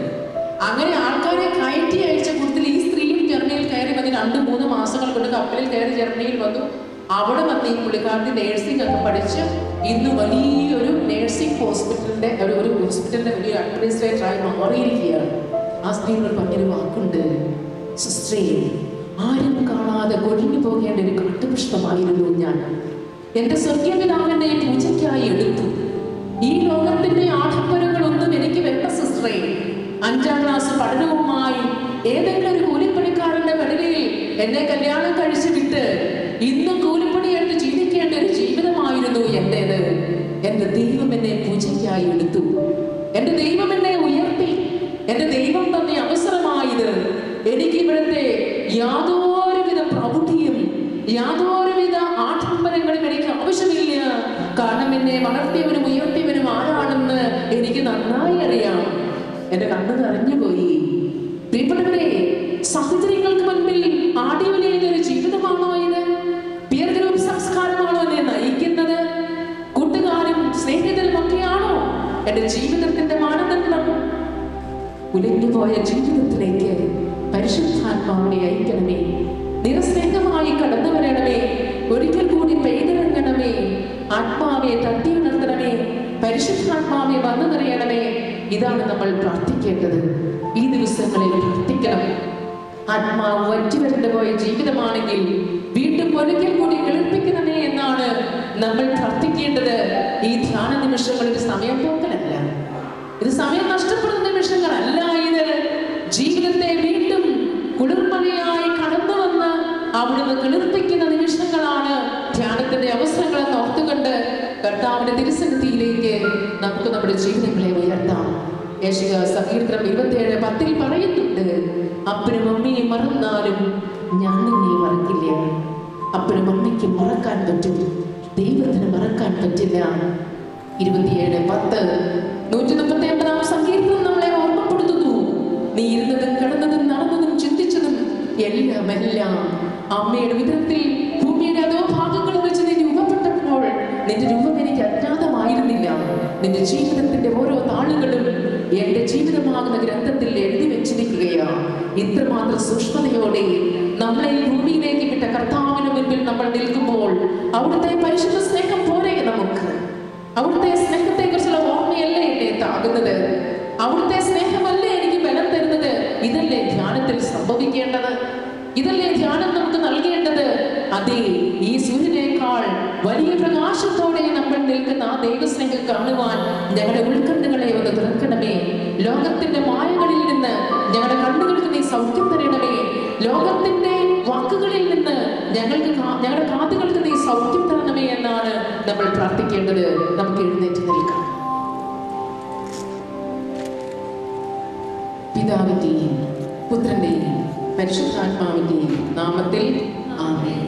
അങ്ങനെ ആൾക്കാരെ കയറ്റി അയച്ച കൂട്ടത്തിൽ ഈ സ്ത്രീയും ജർമ്മനിയിൽ കയറി വന്ന് 2-3 മാസങ്ങൾ കൊണ്ട് കപ്പലിൽ കയറി ജർമ്മനിയിൽ വന്നു. അവിടെ വന്ന് ഈ പുള്ളിക്കാരത്തി നേഴ്സിംഗ് ഒക്കെ പഠിച്ച് ഇന്ന് വലിയൊരു നേഴ്സിംഗ് ഹോസ്പിറ്റലിന്റെ ഒരു ഹോസ്പിറ്റലിന്റെ വലിയൊരു അഡ്മിനിസ്ട്രേറ്ററായി മാറിയിരിക്കുകയാണ്. ആ സ്ത്രീകൾ പറഞ്ഞൊരു വാക്കുണ്ട്, സിസ്റ്ററെ, ആരും കാണാതെ കൊഴിഞ്ഞു പോകേണ്ട ഒരു കാട്ടുപുഷ്പമായിരുന്നു ഞാൻ. എന്റെ സ്വർഗീയപിതാവിനെ പൂജയ്ക്കായി എടുത്തു. ഈ ലോകത്തിന്റെ ആഡംബരങ്ങളൊന്നും എനിക്ക് വേണ്ട സിസ്റ്ററെ. 5ാം ക്ലാസ് പഠനവുമായി ഏതെങ്കിലും ഒരു കൂലിപ്പണിക്കാരന്റെ പെടലിൽ എന്നെ കല്യാണം കഴിച്ചു വിട്ട് ഇന്നും കൂലിപ്പണിയായിട്ട് ജീവിക്കേണ്ട ഒരു ജീവിതമായിരുന്നു എന്റേത്. എന്റെ ദൈവം എന്നെ പൂജയ്ക്കായി എടുത്തു. എന്റെ ദൈവം എന്നെ ഉയർത്തി. എന്റെ ദൈവം തന്നെ അവസരമായത്. എനിക്ക് ഇവിടുത്തെ യാതൊരുവിധ പ്രൗഢിയും യാതൊരുവിധ ആഡംബരങ്ങളും എനിക്ക് ആവശ്യമില്ല. കാരണം എന്നെ വളർത്തിയവനും ഉയർത്തിയവനും ആരാണെന്ന് എനിക്ക് നന്നായി അറിയാം. എന്റെ കണ്ണ് നിറഞ്ഞുപോയി. പ്രിയപ്പെട്ടവരെ, സാഹചര്യങ്ങൾക്ക് മുൻപിൽ ആടിയുലയുന്ന ഒരു ജീവിതമാണോ ഇത്? പിയർ ഗ്രൂപ്പ് സംസ്കാരമാണോ എന്നെ നയിക്കുന്നത്? കൂട്ടുകാരും സ്നേഹിതരും ഒക്കെയാണോ എന്റെ ജീവിതത്തിന്റെ മാനദണ്ഡം? ഉലഞ്ഞുപോയ ജീവിതത്തിലേക്ക് പരിശുദ്ധാത്മാവിനെ അയക്കണമേ. നിറസ്നേഹമായി കടന്നു വരണമേ. ഒരിക്കൽ കൂടി പെയ്തിറങ്ങണമേ. ആത്മാവെ തട്ടിയുണർത്തണമേ. പരിശുദ്ധാത്മാവെ വന്നു നിറയണമേ. ഇതാണ് നമ്മൾ പ്രാർത്ഥിക്കേണ്ടത്. ഈ ദിവസങ്ങളിൽ പ്രാർത്ഥിക്കണം. ആത്മാവ് വറ്റിവരണ്ടു പോയ ജീവിതമാണെങ്കിൽ വീണ്ടും ഒരിക്കൽ കൂടി കേൾപ്പിക്കണമേ എന്നാണ് നമ്മൾ പ്രാർത്ഥിക്കേണ്ടത്. ഈ ധ്യാന നിമിഷങ്ങൾ ഒരു സമയം പോക്കലല്ല, ഇത് സമയം നഷ്ടപ്പെടുന്ന നിമിഷങ്ങളല്ല. ഇത് ജീവിതത്തെ വീണ്ടും കുളിർമഴയായി കടന്നു വന്ന് അവിടുന്ന് കിളിർപ്പിക്കുന്ന നിമിഷങ്ങളാണ്. ധ്യാനത്തിന്റെ അവസരങ്ങളെ ഓർത്തുകൊണ്ട് കർത്താവിന്റെ തിരുസന്നിധിയിലേക്ക് നമുക്ക് നമ്മുടെ ജീവിതങ്ങളെ ഉയർത്താം. യേശയ്യാ സങ്കീർത്തനം 27:10 പറയുന്നുണ്ട്, അപ്പനും അമ്മയും മറന്നാലും ഞാൻ നിന്നെ മറക്കില്ല. അപ്പനും അമ്മയ്ക്ക് മറക്കാൻ പറ്റും, ദൈവത്തിന് മറക്കാൻ പറ്റില്ല. 27:10 139 സങ്കീർത്തനം നമ്മളെ ഓർമ്മപ്പെടുത്തുന്നു. നീ ഇരുന്നതും കിടന്നതും നടന്നതും ചിന്തിച്ചതും എല്ലാം അമ്മയുടെ വിധത്തിൽ ഭൂമിയുടെ അതോ ഭാഗങ്ങളിൽ വെച്ച് നീ രൂപപ്പെട്ടപ്പോൾ നിന്റെ രൂപം എനിക്ക് അജ്ഞാതമായിരുന്നില്ല. നിന്റെ ജീവിതത്തിന്റെ ഓരോ താളുകളും എന്റെ ജീവിതമാകുന്ന ഗ്രന്ഥത്തിൽ എഴുതി വെച്ചിരിക്കുകയാണ്. ഇത്രമാത്രം സൂക്ഷ്മതയോടെ നമ്മളെ ഈ ഭൂമിയിലേക്ക് വിട്ട കർത്താവിന് മുൻപിൽ നമ്മൾ നിൽക്കുമ്പോൾ അവിടുത്തെ പരിശുദ്ധ സ്നേഹം പോരെ നമുക്ക്? അവിടുത്തെ സ്നേഹത്തെ കുറിച്ചുള്ള ഓർമ്മയല്ലേ എന്നെ താകുന്നത്? അവിടുത്തെ സ്നേഹമല്ലേ എനിക്ക് ബലം തരുന്നത്? ഇതല്ലേ ധ്യാനത്തിൽ സംഭവിക്കേണ്ടത്? ഇതല്ലേ ധ്യാനം നമുക്ക് നൽകേണ്ടത്? അതെ, ഈ സൂര്യനേക്കാൾ വലിയ പ്രകാശത്തോടെ നമ്മൾ നിൽക്കുന്ന ആ ദൈവസ്നേഹം കാണുവാൻ ഞങ്ങളുടെ ഉൾക്കണ്ണുകളെ ഒന്ന് തുറക്കണമേ. ലോകത്തിന്റെ മായകളിൽ നിന്ന് ഞങ്ങളുടെ കണ്ണുകൾക്ക് നീ സൗഖ്യം തരണമേ. ലോകത്തിന്റെ വാക്കുകളിൽ നിന്ന് ഞങ്ങളുടെ കാതുകൾക്ക് നീ സൗഖ്യം തരണമേ എന്നാണ് നമ്മൾ പ്രാർത്ഥിക്കേണ്ടത്. നമുക്ക് എഴുന്നേറ്റ് നിൽക്കാം. പിതാവിന്റെയും പുത്രന്റെയും പരിശുദ്ധാത്മാവിന്റെയും നാമത്തിൽ ആമേൻ.